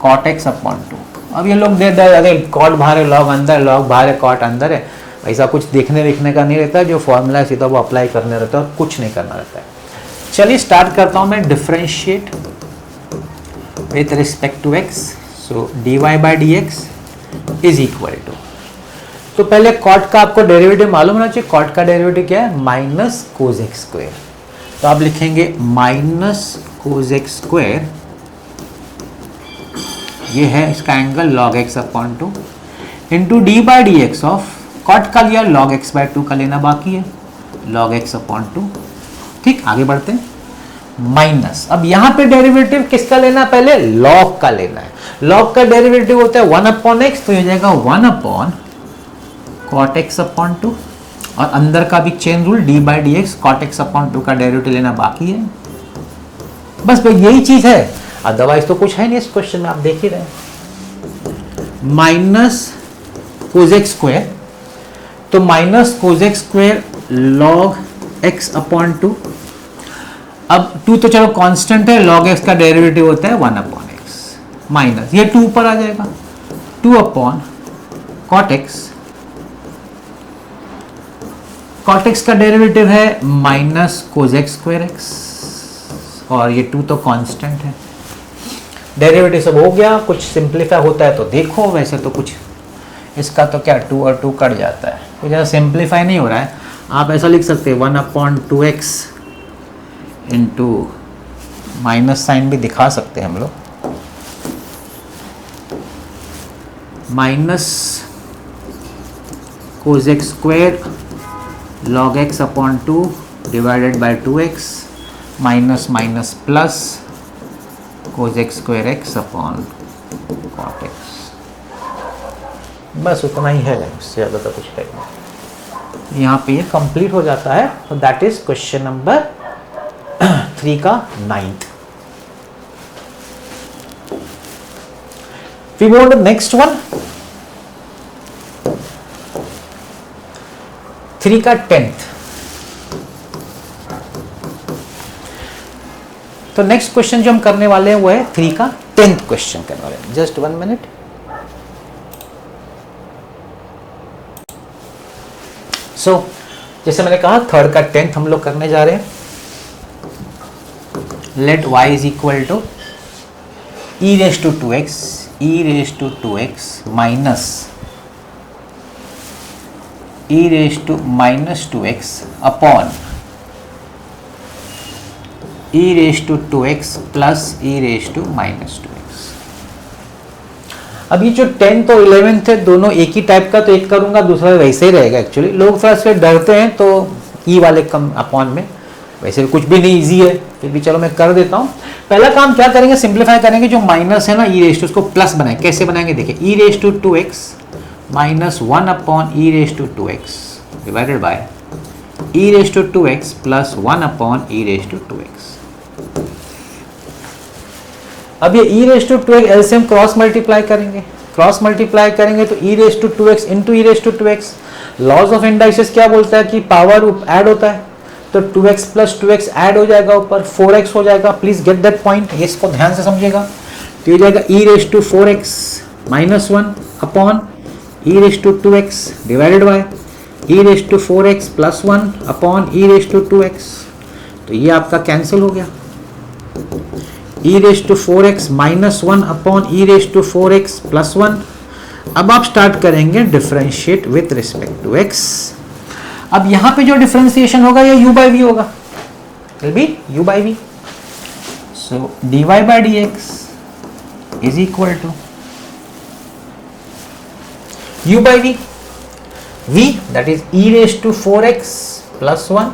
cot x upon 2। अब ये लोग दे दे, अरे कॉट बाहर है लॉग अंदर, लॉग बाहर है कॉट अंदर है, ऐसा कुछ देखने का नहीं रहता। जो फॉर्मूला है सीधा वो अप्लाई करने रहता है और कुछ नहीं करना रहता है। चलिए स्टार्ट करता हूं मैं, differentiate with respect to x, so dy by dx is equal to, तो पहले कॉट का आपको डेरिवेटिव मालूम होना चाहिए। कॉट का डेरिवेटिव क्या है, माइनस कोज एक्स स्क्वायर, तो आप लिखेंगे माइनस कोज एक्स स्क्वायर, ये है इसका angle log x upon 2 into d by d x of, cot का लिया log x बाई 2 का लेना बाकी है, log x अपॉन 2। ठीक, आगे बढ़ते हैं। माइनस, अब यहां पे डेरिवेटिव किसका लेना है, पहले log का लेना है। log का डेरिवेटिव होता है 1 अपॉन x, तो ये जाएगा 1 अपॉन कॉट x अपॉन 2, और अंदर का भी chain rule d by d x, cot x upon 2 का डेरिवेटिव लेना बाकी है। बस भाई यही चीज है, अदरवाइज तो कुछ है नहीं इस क्वेश्चन में, आप देख ही रहे हैं। माइनस कोजेक स्क्वायर, तो minus Kozak square log x upon 2, अब 2 तो चलो कांस्टेंट है, log x का डेरिवेटिव होता है 1 अपॉन x, माइनस ये 2 ऊपर आ जाएगा, 2 अपॉन कॉट एक्स का डेरिवेटिव है माइनस कोजेक्स स्क्वायर एक्स, और ये 2 तो कांस्टेंट है। डेरिवेटिव सब हो गया, कुछ सिंप्लीफाई होता है तो देखो, वैसे तो कुछ इसका तो क्या 2 और 2 कट जाता है, कुछ ज़्यादा सिंप्लीफाई नहीं हो रहा है। आप ऐसा लिख सकते हैं 1/2x इंटू माइनस साइन भी दिखा सकते हैं हम लोग, minus cosec square log x/2 divided by 2x minus minus plus cosec square x upon cot x. बस उतना ही है, उससे ज़्यादा तो कुछ है नहीं। यहाँ पे ये कंप्लीट हो जाता है। तो दैट इज क्वेश्चन नंबर 3 का 9th। We go on to next one, 3 का 10th। तो नेक्स्ट क्वेश्चन जो हम करने वाले हैं वो है 3 का 10th क्वेश्चन करने वाले हैं। Just 1 minute. सो जैसे मैंने कहा 3rd का 10th हम लोग करने जा रहे हैं। Let y is equal to e raise to 2x minus e raise to minus 2x upon e raise to 2x plus e raise to minus 2x। अब ये जो 10th और 11th है दोनों एक ही टाइप का, तो एक करूंगा दूसरा वैसे ही रहेगा। एक्चुअली लोग थोड़ा सा डरते हैं तो ई वाले कम अपॉन में, वैसे कुछ भी नहीं इजी है, फिर भी चलो मैं कर देता हूँ। पहला काम क्या करेंगे, सिंप्लीफाई करेंगे। जो माइनस है ना ई रेज टू, उसको प्लस बनाए। कैसे बनाएंगे देखिए, e raise to 2x minus 1 upon e raise to 2x divided by e raise to 2x plus 1 upon e raise to 2x। अब ये e raise to 2x LCM cross multiply करेंगे। क्रॉस मल्टीप्लाई करेंगे तो e raise to 2x into e raise to 2x। Laws of indices क्या बोलता है कि पावर ऐड होता है, तो 2x प्लस 2x ऐड हो जाएगा, ऊपर 4x हो जाएगा। प्लीज गेट दैट पॉइंट, इसको ध्यान से समझिएगा। तो ये जाएगा e raise to 4x minus 1 upon e raise to 2x divided by e raise to 4x plus 1 upon e raise to 2x। तो ये आपका कैंसिल हो गया। e raise to 4x minus 1 upon e raise to 4x plus 1। अब आप स्टार्ट करेंगे differentiate with respect to x। अब यहां पे जो डिफरेंशिएशन होगा ये u by v होगा, will be u by v। So dy by dx is equal to u by v, v that is e raised to 4x plus 1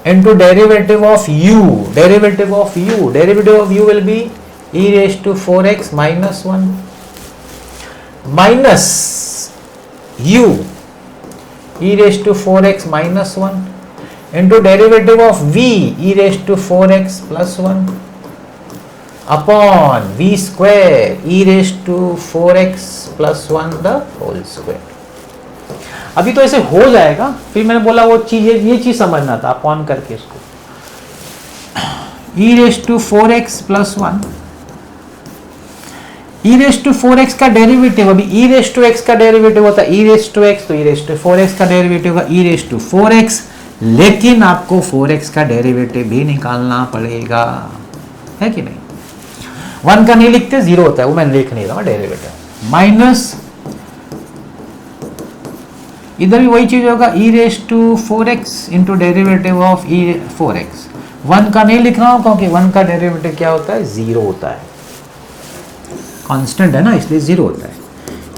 into derivative of u will be e raised to 4x minus 1 minus u e raised to 4x minus 1 into derivative of v e raised to 4x plus 1 upon v square e raised to 4x plus 1 the whole square। अभी तो ऐसे हो जाएगा, फिर मैंने बोला वो चीज, ये चीज समझना था अपॉन करके इसको। e raised to 4x plus 1, e raised to 4x का डेरिवेटिव, अभी e raised to x का डेरिवेटिव होता है e raised to x, तो e raised to 4x का डेरिवेटिव होगा e raised to 4x, लेकिन आपको 4x का डेरिवेटिव भी निकालना पड़ेगा, है कि नहीं। 1 का नहीं लिखते, 0 होता है, वो मैं लिख नहीं रहा डेरिवेटिव। माइनस इधर भी वही चीज होगा e raise to 4x into derivative of e 4x। 1 का नहीं लिख रहा हूं क्योंकि 1 का डेरिवेटिव क्या होता है, 0 होता है, कांस्टेंट है ना, इसलिए 0 होता है।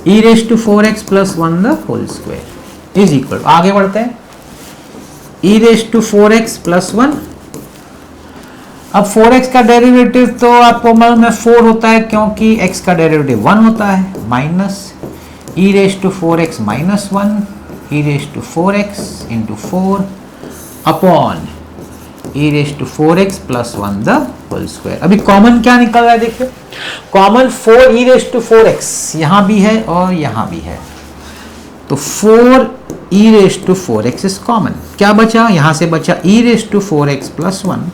e raise to 4x plus 1 the whole square is equal, आगे बढ़ते हैं, e raise to 4x plus 1। अब 4x का डेरिवेटिव तो आपको मालूम है 4 होता है क्योंकि x का डेरिवेटिव 1 होता है, minus e raise to 4x minus 1 e raise to 4x into 4 upon e raise to 4x plus 1 the whole square. अभी कॉमन क्या निकल रहा है देखिए, common 4 e raise to 4x यहां भी है और यहां भी है, तो 4 e raise to 4x is common. क्या बचा, यहां से बचा e raise to 4x plus 1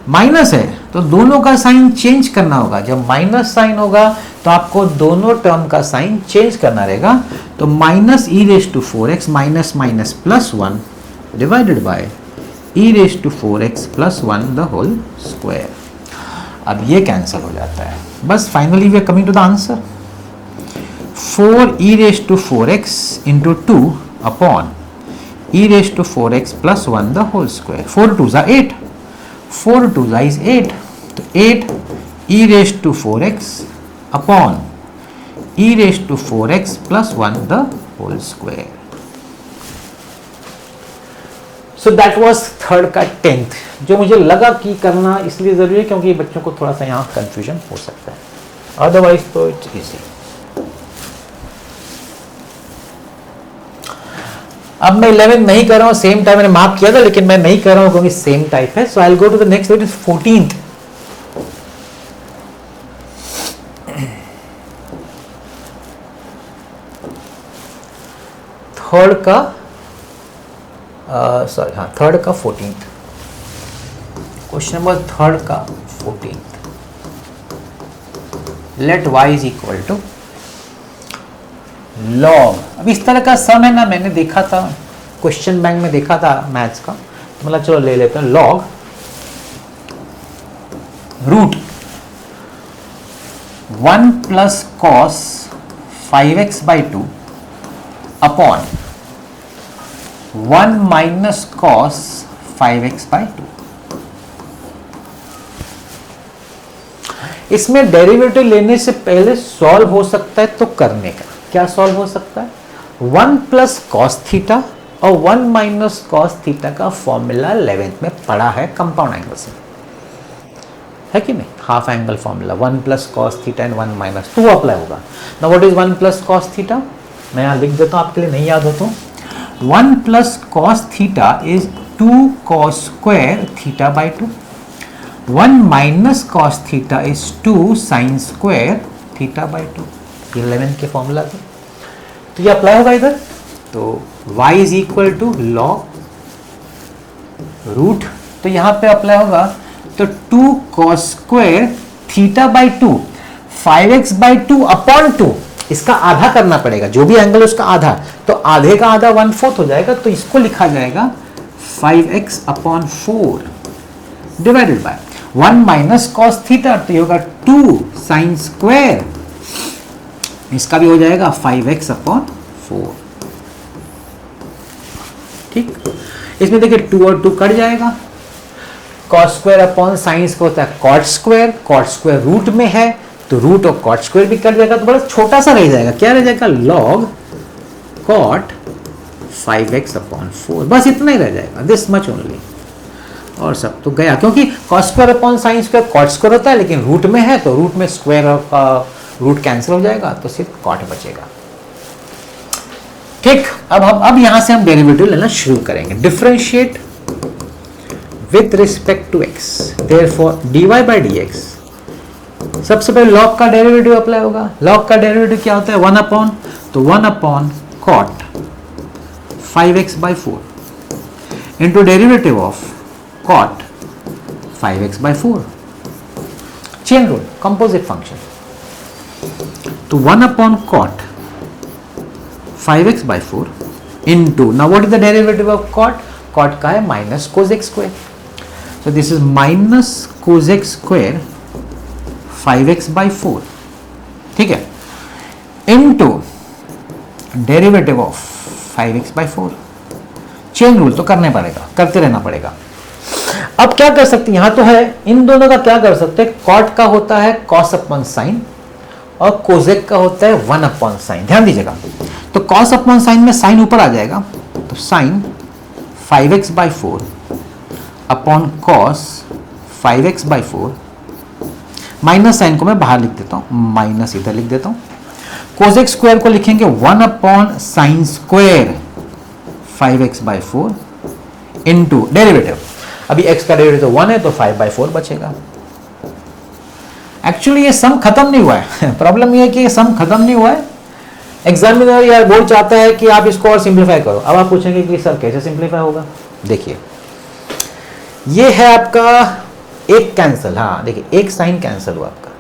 minus है, तो दोनों का साइन चेंज करना होगा। जब माइनस साइन होगा तो आपको दोनों टर्म का साइन चेंज करना रहेगा। तो minus e raise to 4x minus minus plus 1 divided by e raise to 4x plus 1 the whole square. अब ये कैंसिल हो जाता है। बस finally we are coming to the answer. 4 e raise to 4x into 2 upon e raise to 4x plus 1 the whole square. 4 2 जा 8, 4 2 जा इज 8, तो 8 e raise to 4x upon e raise to 4x plus 1 the whole square. So that was third का 10th, जो मुझे लगा कि करना इसलिए जरूरी है क्योंकि बच्चों को थोड़ा सा यहाँ कंफ्यूजन हो सकता है, अदरवाइज तो इट्स इजी। अब मैं 11 नहीं कर रहा हूँ, सेम टाइम मैंने मार्क किया था लेकिन मैं नहीं कर रहा हूँ क्योंकि सेम टाइप है। So I will go to the next, it is 14th। Third का सॉरी हाँ थर्ड का 14th क्वेश्चन नंबर, थर्ड का 14th। Let y is equal to log. अब इस तरह का सम है ना, मैंने देखा था क्वेश्चन बैंक में, देखा था मैथ्स का, तो मतलब चलो ले लेते हैं। Log root 1 plus cos 5x by 2 upon 1 minus cos 5x by 2। इसमें डेरिवेटिव लेने से पहले सॉल्व हो सकता है, तो करने का क्या सॉल्व हो सकता है? 1 प्लस कॉस थीटा और 1 माइनस कॉस थीटा का फॉर्मूला 11th में पढ़ा है कंपाउंड एंगल से, है कि नहीं? Half angle formula 1 plus cos theta and 1 minus 2 apply होगा। Now what is 1 plus cos theta? मैं यहाँ लिख देता हूँ आपके लिए नहीं याद हो तो। 1 plus cos theta is 2 cos square theta by 2। 1 minus cos theta is 2 sine square theta by 2। 11 के फॉर्मूला थे, तो ये अप्लाई होगा इधर। तो y is equal to log root, तो यहां पे अप्लाई होगा तो 2 cos square theta by 2 5x by 2 upon 2। इसका आधा करना पड़ेगा, जो भी एंगल उसका आधा, तो आधे का आधा 1/4 हो जाएगा, तो इसको लिखा जाएगा 5x upon 4 divided by 1 minus cos theta, तो ये होगा 2 साइन स्क्वायर, इसका भी हो जाएगा 5x अपॉन 4। ठीक, इसमें देखिए 2 और 2 कट जाएगा। Cos square upon sine square होता है cot square, cot square root में है तो रूट और कॉट स्क्वायर भी कट जाएगा, तो बड़ा छोटा सा रह जाएगा। क्या रह जाएगा? लॉग कॉट 5x अपॉन 4, बस इतना ही रह जाएगा, दिस मच ओनली। और सब तो गया, क्योंकि cos square upon sine square cot square होता है, लेकिन रूट में है तो रूट में स्क्वायर का रूट कैंसिल हो जाएगा, तो सिर्फ कॉट बचेगा। ठीक, अब यहां से हम डेरिवेटिव लेना शुरू करेंगे। Differentiate with respect to x, therefore dy by dx। सबसे पहले लॉग का डेरिवेटिव अप्लाई होगा। लॉग का डेरिवेटिव क्या होता है? 1 अपॉन, तो 1 upon cot 5x by 4 into derivative of cot 5x by 4। Chain rule, composite function, तो 1 upon cot 5x by 4 into, now what is the derivative of cot? Cot का है minus cosec square, so this is minus cosec square 5x by 4, ठीक है, into derivative of 5x by 4। Chain rule तो करने पड़ेगा, करते रहना पड़ेगा। अब क्या कर सकते हैं, यहां तो है, इन दोनों का क्या कर सकते हैं? कॉट का होता है cos अपॉन साइन और कोजेक का होता है 1 अपॉन साइन। ध्यान दीजिएगा, तो cos अपॉन साइन में साइन ऊपर आ जाएगा, तो sine 5x by 4 upon cos 5x by 4, minus sine को मैं बाहर लिख देता हूं, माइनस इधर लिख देता हूं। कोजेक स्क्वायर को लिखेंगे 1 upon sine square 5x by 4 into derivative, अभी x का डेरिवेटिव 1 है तो 5 बाई 4 बचेगा। एक्चुअली ये सम खत्म नहीं हुआ है प्रॉब्लम ये है कि ये सम खत्म नहीं हुआ है। एग्जामिनर या बोर्ड चाहता है कि आप इसको और सिंप्लीफाई करो। अब आप पूछेंगे कि सर कैसे सिंप्लीफाई होगा? देखिए, ये है आपका एक कैंसिल, हाँ देखिए एक साइन कैंसिल हुआ आपका,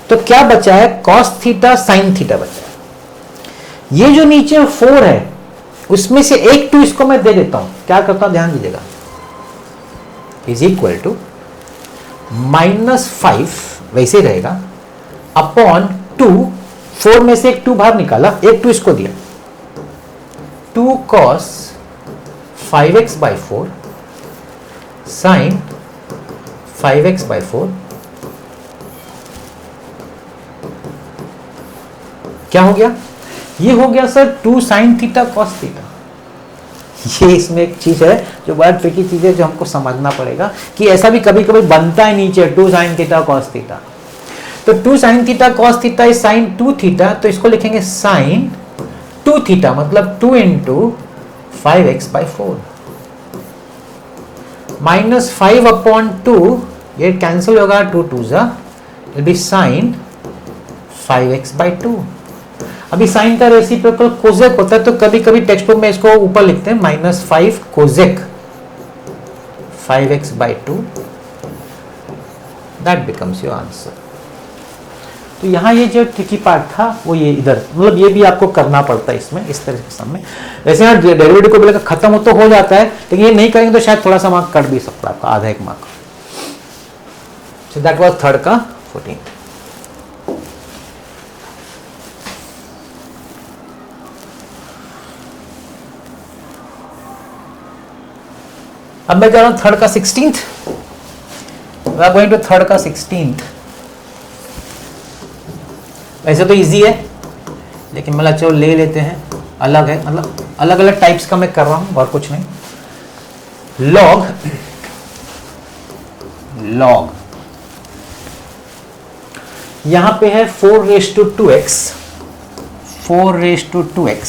तो क्या बचा है, कॉस थीटा साइन थीटा बचा है। ये जो नीचे 4 है उसमें से एक 2 इसको मैं दे देता हूं, क्या करता हूं ध्यान दीजिएगा, इज इक्वल टू -5 वैसे रहेगा अपॉन 2, 4 में से एक 2 बाहर निकाला, एक 2 इसको दिया, 2 cos 5x/4 sin 5x/4 क्या हो गया, ये हो गया sir 2 sin theta cos theta. ये इसमें एक चीज है जो बड़ा ट्रिकी चीज है, जो हमको समझना पड़ेगा कि ऐसा भी कभी कभी बनता है नीचे 2 sin थीटा cos थीटा। तो 2 sin theta cos theta is sin 2 theta, तो इसको लिखेंगे sin 2 थीटा, मतलब 2 into 5x/4 -5 अपॉन 2, ये कैंसिल होगा, 2 2 जा विल बी sin 5x/2। अभी साइन का रेसिप्रोकल कोसेक होता है, तो कभी कभी टेक्स्ट बुक में इसको ऊपर लिखते हैं -5 cosec 5x/2, that becomes your answer. तो यहाँ ये जो ट्रिकी पार्ट था वो ये इधर, मतलब ये भी आपको करना पड़ता है इसमें, इस तरह के समय वैसे यहाँ डेरिवेटिव को बोलेगा खत्म हो तो हो जाता है, लेकिन ये नहीं करेंगे तो शायद थोड़ा सा मार्क कट भी सकता है आपका, आधा एक mark. So that was third का 14। अब मैं जा रहा हूं थर्ड का 16th, we are going to third का 16th। वैसे तो इजी है, लेकिन मतलब चलो ले लेते हैं, अलग है, मतलब अलग अलग टाइप्स का मैं कर रहा हूं और कुछ नहीं। लॉग यहां पे है 4⁻²x, 4⁻²x,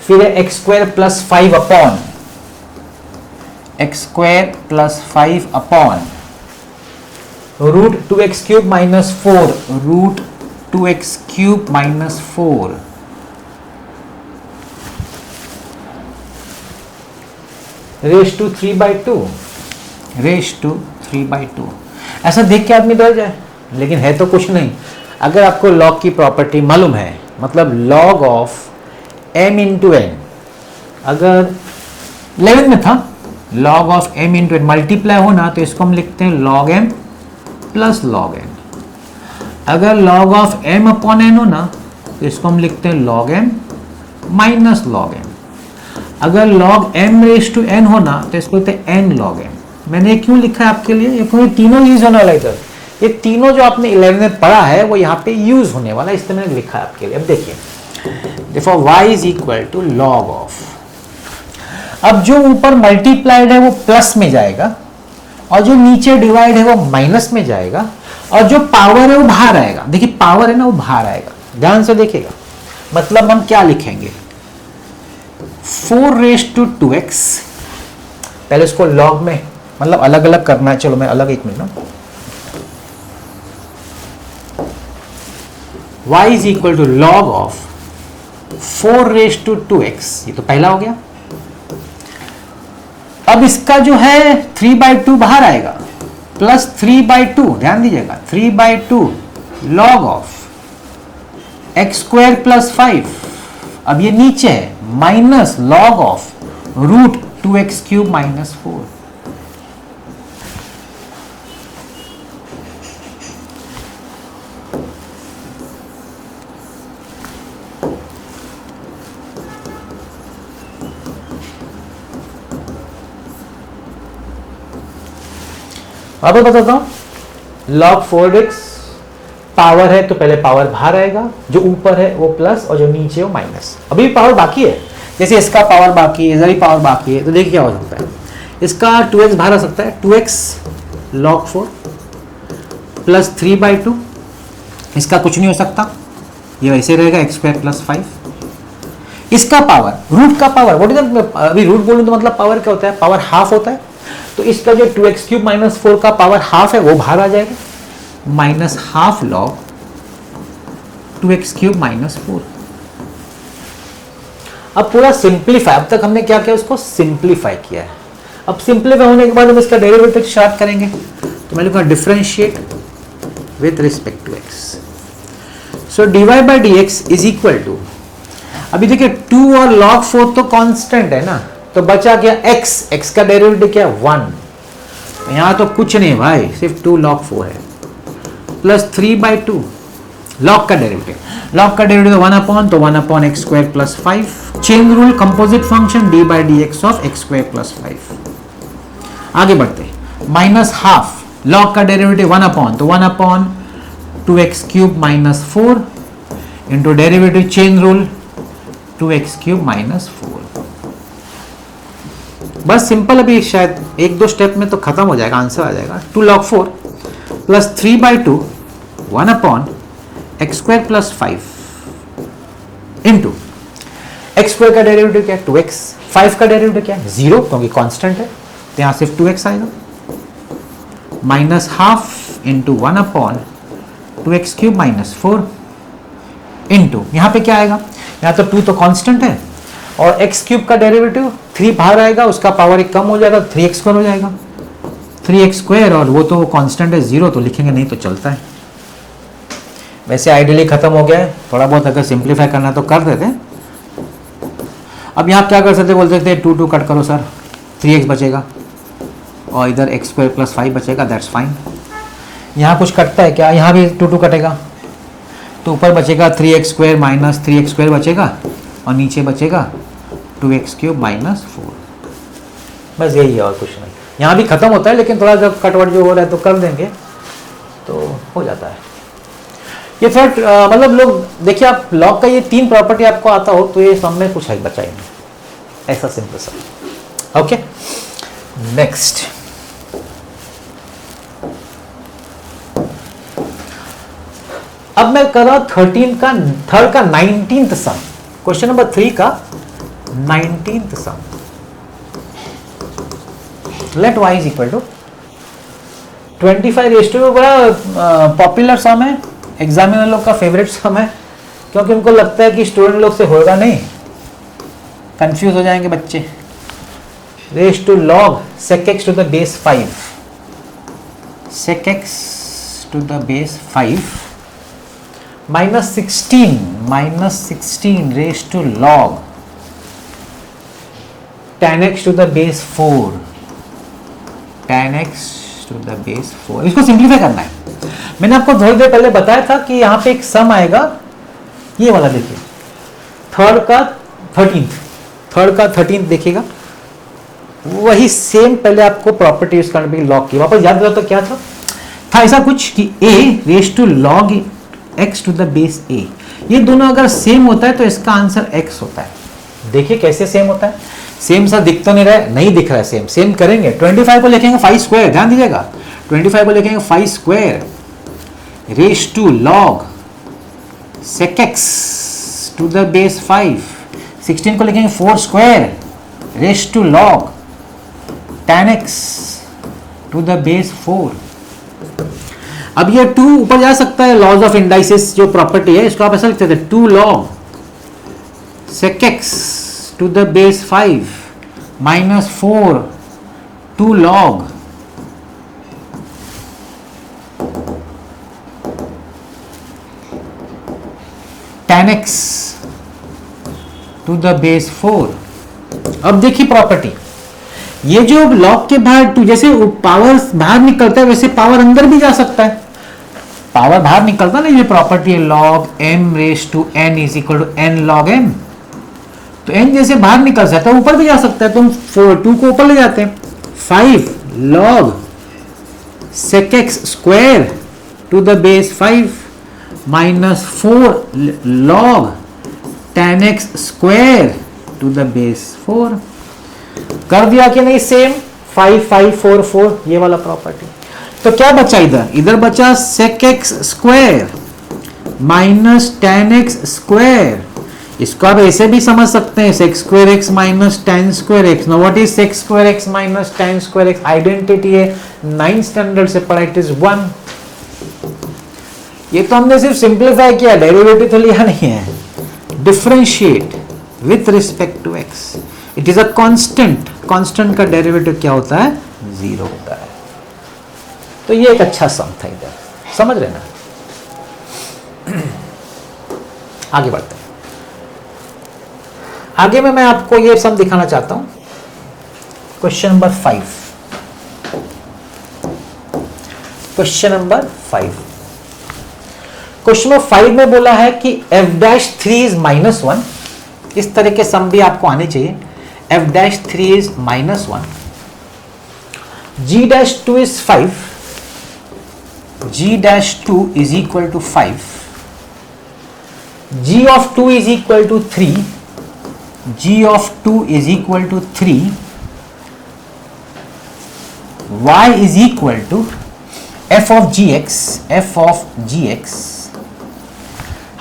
फिर है x² + 5 upon x² + 5 upon √2x³ - 4, √2x³ - 4 ⁻³ ऐसा देख के आदमी डर जाए, लेकिन है तो कुछ नहीं। अगर आपको लॉग की प्रॉपर्टी मालूम है, मतलब log ऑफ m × n, अगर 11 में था log of m × n multiply होना, तो इसको हम लिखते हैं log m + log n। अगर log of m upon n हो ना, तो इसको हम लिखते हैं log m - log n। अगर log m⁻n हो ना, तो इसको लिखते हैं n log m। मैंने क्यों लिखा है आपके लिए, ये तीनों यूज होने वाला इधर, ये तीनों जो आपने 11 में पढ़ा है वो यहाँ पे यूज होने वाला है, इसलिए मैंने लिखा है आपके लिए। अब देखिए, देखो y = log ऑफ, अब जो ऊपर मल्टीप्लाइड है वो प्लस में जाएगा, और जो नीचे डिवाइड है वो माइनस में जाएगा, और जो पावर है वो बाहर आएगा। देखिए पावर है ना, वो बाहर आएगा, ध्यान से देखिएगा। मतलब हम क्या लिखेंगे, 4⁻²x, पहले इसको लॉग में मतलब अलग अलग करना है, चलो मैं अलग, एक मिनट ना, y = log ऑफ 4⁻²x, ये तो पहला हो गया। अब इसका जो है 3/2 बाहर आएगा, प्लस 3/2, ध्यान दीजिएगा 3/2 log ऑफ x² + 5, अब ये नीचे है, माइनस log ऑफ √2x³ - 4। अब मैं बताता हूं, log 4x पावर है तो पहले पावर बाहर आएगा, जो ऊपर है वो प्लस और जो नीचे है वो माइनस। अभी भी पावर बाकी है, जैसे इसका पावर बाकी है, इधर भी पावर बाकी है, तो देखिए क्या हो सकता है, इसका 2x बाहर आ सकता है, 2x log 4 प्लस 3/2, इसका कुछ नहीं हो सकता, ये वैसे रहेगा x² + 5। इसका पावर, रूट का पावर, व्हाट इज द, अभी रूट बोलूं तो मतलब पावर क्या होता है, पावर हाफ होता है, तो इसका जो 2x³ - 4 का पावर हाफ है वो बाहर आ जाएगा, -½ log 2x³ - 4। अब पूरा सिंप्लीफाई, अब तक हमने क्या किया, उसको सिंप्लीफाई किया है। अब सिंप्लीफाई होने के बाद हम इसका डेरिवेटिव स्टार्ट करेंगे, तो मैं लिखूंगा differentiate with respect to x. So dy by d x is equal to, अभी देखिए 2 और log 4 तो कांस्टेंट है ना, तो बचा क्या x का डेरिवेटिव क्या 1, यहां तो कुछ नहीं भाई, सिर्फ 2 log 4 है, प्लस 3/2 log का डेरिवेटिव, log का डेरिवेटिव 1 अपॉन, तो 1 upon x square plus 5, chain rule composite function D by d x of x square plus 5। आगे बढ़ते, माइनस हाफ, log का डेरिवेटिव 1 अपॉन, तो 1 upon 2x cube minus 4 into derivative chain rule 2x cube minus 4। बस सिंपल, अभी शायद 1-2 स्टेप में तो खत्म हो जाएगा, आंसर आ जाएगा। 2 log 4 plus 3/2 1 upon x square plus 5 into x square का डेरिवेटिव क्या है 2x, 5 का डेरिवेटिव क्या है 0 क्योंकि कांस्टेंट है, तो यहां सिर्फ 2x आएगा, minus half into 1 upon 2x cube minus 4 into यहां पे क्या आएगा, यहां तो 2 तो कांस्टेंट है और x क्यूब का डेरिवेटिव 3 बाहर आएगा, उसका पावर एक कम हो जाएगा, 3x स्क्वायर हो जाएगा, 3x स्क्वायर, और वो तो कांस्टेंट है 0, तो लिखेंगे नहीं तो चलता है। वैसे आइडियली खत्म हो गया है, थोड़ा बहुत अगर सिंप्लीफाई करना तो कर देते हैं। अब यहाँ क्या कर सकते, बोल सकते हैं 2 कट करो सर, 3x बचेगा और इधर एक्स स्क्वायर प्लस 5 बचेगा, दैट्स फाइन। यहाँ कुछ कटता है क्या, यहाँ भी 2 कटेगा, तो ऊपर बचेगा 3x square minus 3x square बचेगा और नीचे बचेगा 2x क्यूब माइनस 4। बस यही है और कुछ नहीं। यहाँ भी खत्म होता है, लेकिन थोड़ा जब कटवट जो हो रहा है तो कर देंगे तो हो जाता है। ये थोड़ा मतलब लोग देखिए, आप लॉग का ये 3 प्रॉपर्टी आपको आता हो तो ये सब में कुछ है बचा ही नहीं, ऐसा सिंपल सा। ओके, नेक्स्ट अब मैं कर रहा हूं 13 का थर्ड का 19th सम, क्वेश्चन नंबर 3 का 19th sum. Let y is equal to 25 raise to, बड़ा पॉपुलर सम है, एग्जामिनर लोग का फेवरेट सम है, क्योंकि उनको लगता है कि स्टूडेंट लोग से होगा नहीं, कंफ्यूज हो जाएंगे बच्चे। Raise to log sec x to the base 5, sec x to the base 5 minus 16 raise to log tan x to the base 4, tan x to the base 4। इसको सिंप्लीफाई करना है। मैंने आपको थोड़ी देर पहले बताया था कि यहाँ पे एक सम आएगा, ये वाला देखिए, थर्ड का 13th देखिएगा, वही सेम पहले आपको प्रॉपर्टी यूज करने की लॉग की, वापस याद करो तो क्या था ऐसा कुछ कि a raise to log x to the base a, ये दोनों अगर सेम होता है तो इसका आंसर x होता है। देखिए कैसे सेम होता है, सेम सा दिख तो नहीं रहा है, नहीं दिख रहा है, सेम करेंगे। 25 को लिखेंगे 5 स्क्वायर, ध्यान दीजिएगा, 25 को लिखेंगे 5 square raise to log sec x to the base 5, 16 को लिखेंगे 4 square raise to log tan x to the base 4। अब ये 2 ऊपर जा सकता है, लॉज ऑफ इंडाइसिस जो प्रॉपर्टी है, इसको आप ऐसा लिख सकते हैं 2 log sec x to the base 5 minus 4 2 log tan x to the base 4। अब देखिए प्रॉपर्टी, ये जो लॉग के बाहर 2, जैसे पावर बाहर निकलता है वैसे पावर अंदर भी जा सकता है, पावर बाहर निकलता है ना, ये प्रॉपर्टी है log m raise to n is equal to n log m, तो n जैसे बाहर निकल सकता है ऊपर भी जा सकता है, तो हम 2 को ऊपर ले जाते हैं, 5 log sec x square to the base 5 minus 4 log tan x square to the base 4। कर दिया कि नहीं सेम, 5 5 4 4 ये वाला प्रॉपर्टी। तो क्या बचा इधर बचा sec x square minus tan x square, इसको आप ऐसे भी समझ सकते हैं sec square x minus tan square x। Now what is sec square x minus tan square x, identity है 9th स्टैंडर्ड से पढ़ा, इट इज 1। ये तो हमने सिर्फ सिंप्लीफाई किया, डेरिवेटिव तो लिया नहीं है। Differentiate with respect to x, it is a constant constant का डेरिवेटिव क्या होता है, 0 होता है। तो ये एक अच्छा सम था इधर, समझ रहे ना। आगे बढ़ते हैं। आगे में मैं आपको ये सम दिखाना चाहता हूं। Question number 5, question number 5, question number 5 में बोला है कि f'3 इज -1। इस तरह के सम भी आपको आने चाहिए। f'3 is -1, g'2 is 5, g'2 is equal to 5, g of 2 is equal to 3, g of 2 is equal to 3, y is equal to f of gx,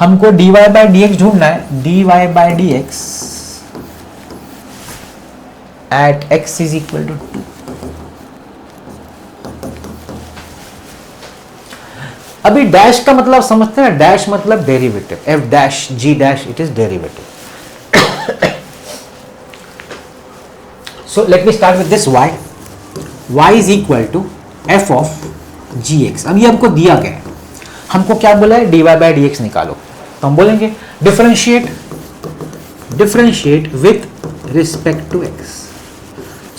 हमको dy by dx ढूंढना है, dy by dx at x is equal to 2। अभी डैश का मतलब समझते हैं, डैश मतलब derivative, f dash g dash it is derivative. So let me start with this y is equal to f of gx। अब ये हमको दिया गया है, हमको क्या बोला है, dy by dx निकालो। तो हम बोलेंगे differentiate with respect to x।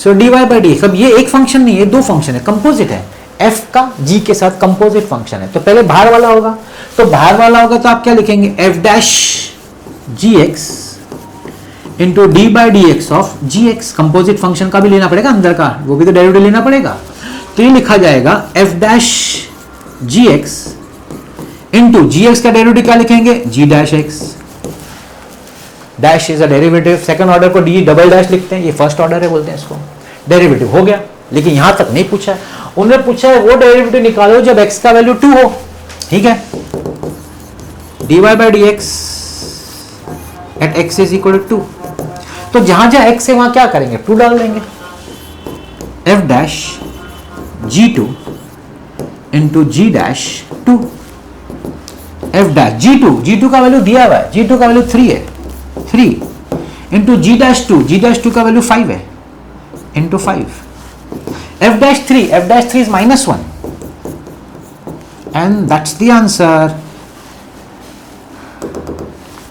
So dy by dx, अब ये एक फंक्शन नहीं है, दो फंक्शन है, कंपोजिट है, f का g के साथ कंपोजिट फंक्शन है। तो पहले बाहर वाला होगा, तो बाहर वाला होगा तो आप क्या लिखेंगे, f dash gx into d by d x of gx। Composite function का भी लेना पड़ेगा अंदर का, वो भी तो डेरिवेटिव लेना पड़ेगा। तो ये लिखा जाएगा f dash gx into gx का डेरिवेटिव क्या लिखेंगे, g dash x। Dash is a derivative, second order को डी डबल डैश लिखते हैं, ये फर्स्ट ऑर्डर है बोलते हैं इसको। डेरिवेटिव हो गया, लेकिन यहां तक नहीं पूछा है, उन्होंने पूछा है वो डेरिवेटिव निकालो जब x का वैल्यू 2 हो। ठीक है, dy by d x at x is equal to 2। तो जहां जहां x है वहां क्या करेंगे, 2 डाल देंगे। f dash g2 into g dash 2, f dash g2 का वैल्यू दिया हुआ है, g2 का वैल्यू 3 है, 3 इंटू g डैश 2 का वैल्यू 5 है, into 5। f dash 3 is -1 and that's the answer,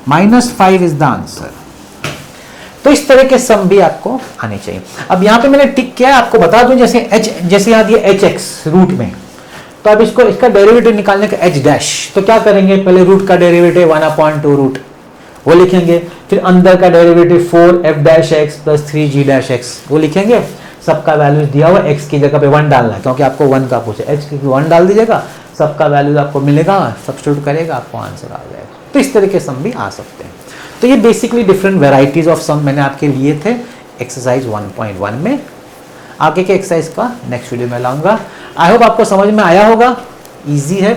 -5 is the answer. तो इस तरह के सम भी आपको आने चाहिए। अब यहां पे मैंने टिक किया, आपको बता दूं, जैसे यहां दिया hx रूट में, तो अब इसका डेरिवेटिव निकालने का h डैश, तो क्या करेंगे, पहले रूट का डेरिवेटिव 1/2 रूट वो लिखेंगे, फिर अंदर का derivative 4f dash x plus 3g dash x वो लिखेंगे। सबका वैल्यू दिया हुआ, x की जगह पे 1 डालना है क्योंकि आपको 1 का पूछे, h की 1 डाल दीजिएगा, सबका वैल्यू आपको मिलेगा, सब्स्टिट्यूट करेगा, आपको आंसर आ जाएगा। तो इस तरह के सम भी आ सकते हैं। तो ये basically different varieties of some मैंने आपके लिए थे एक्सरसाइज 1.1 में। आगे के एक्सरसाइज का नेक्स्ट वीडियो में लाऊंगा। आई होप आपको समझ में आया होगा, इजी है।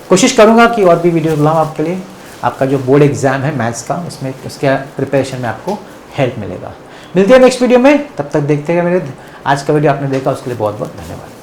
कोशिश करूंगा कि और भी वीडियो लाऊं आपके लिए। आपका जो बोर्ड एग्जाम है मैथ्स का, उसमें उसके प्रिपरेशन में आपको हेल्प मिलेगा। मिलते हैं नेक्स्ट वीडियो में, तब तक देखते हैं मेरे आज का वीडियो आपने देखा उसके लिए बहुत बहुत धन्यवाद।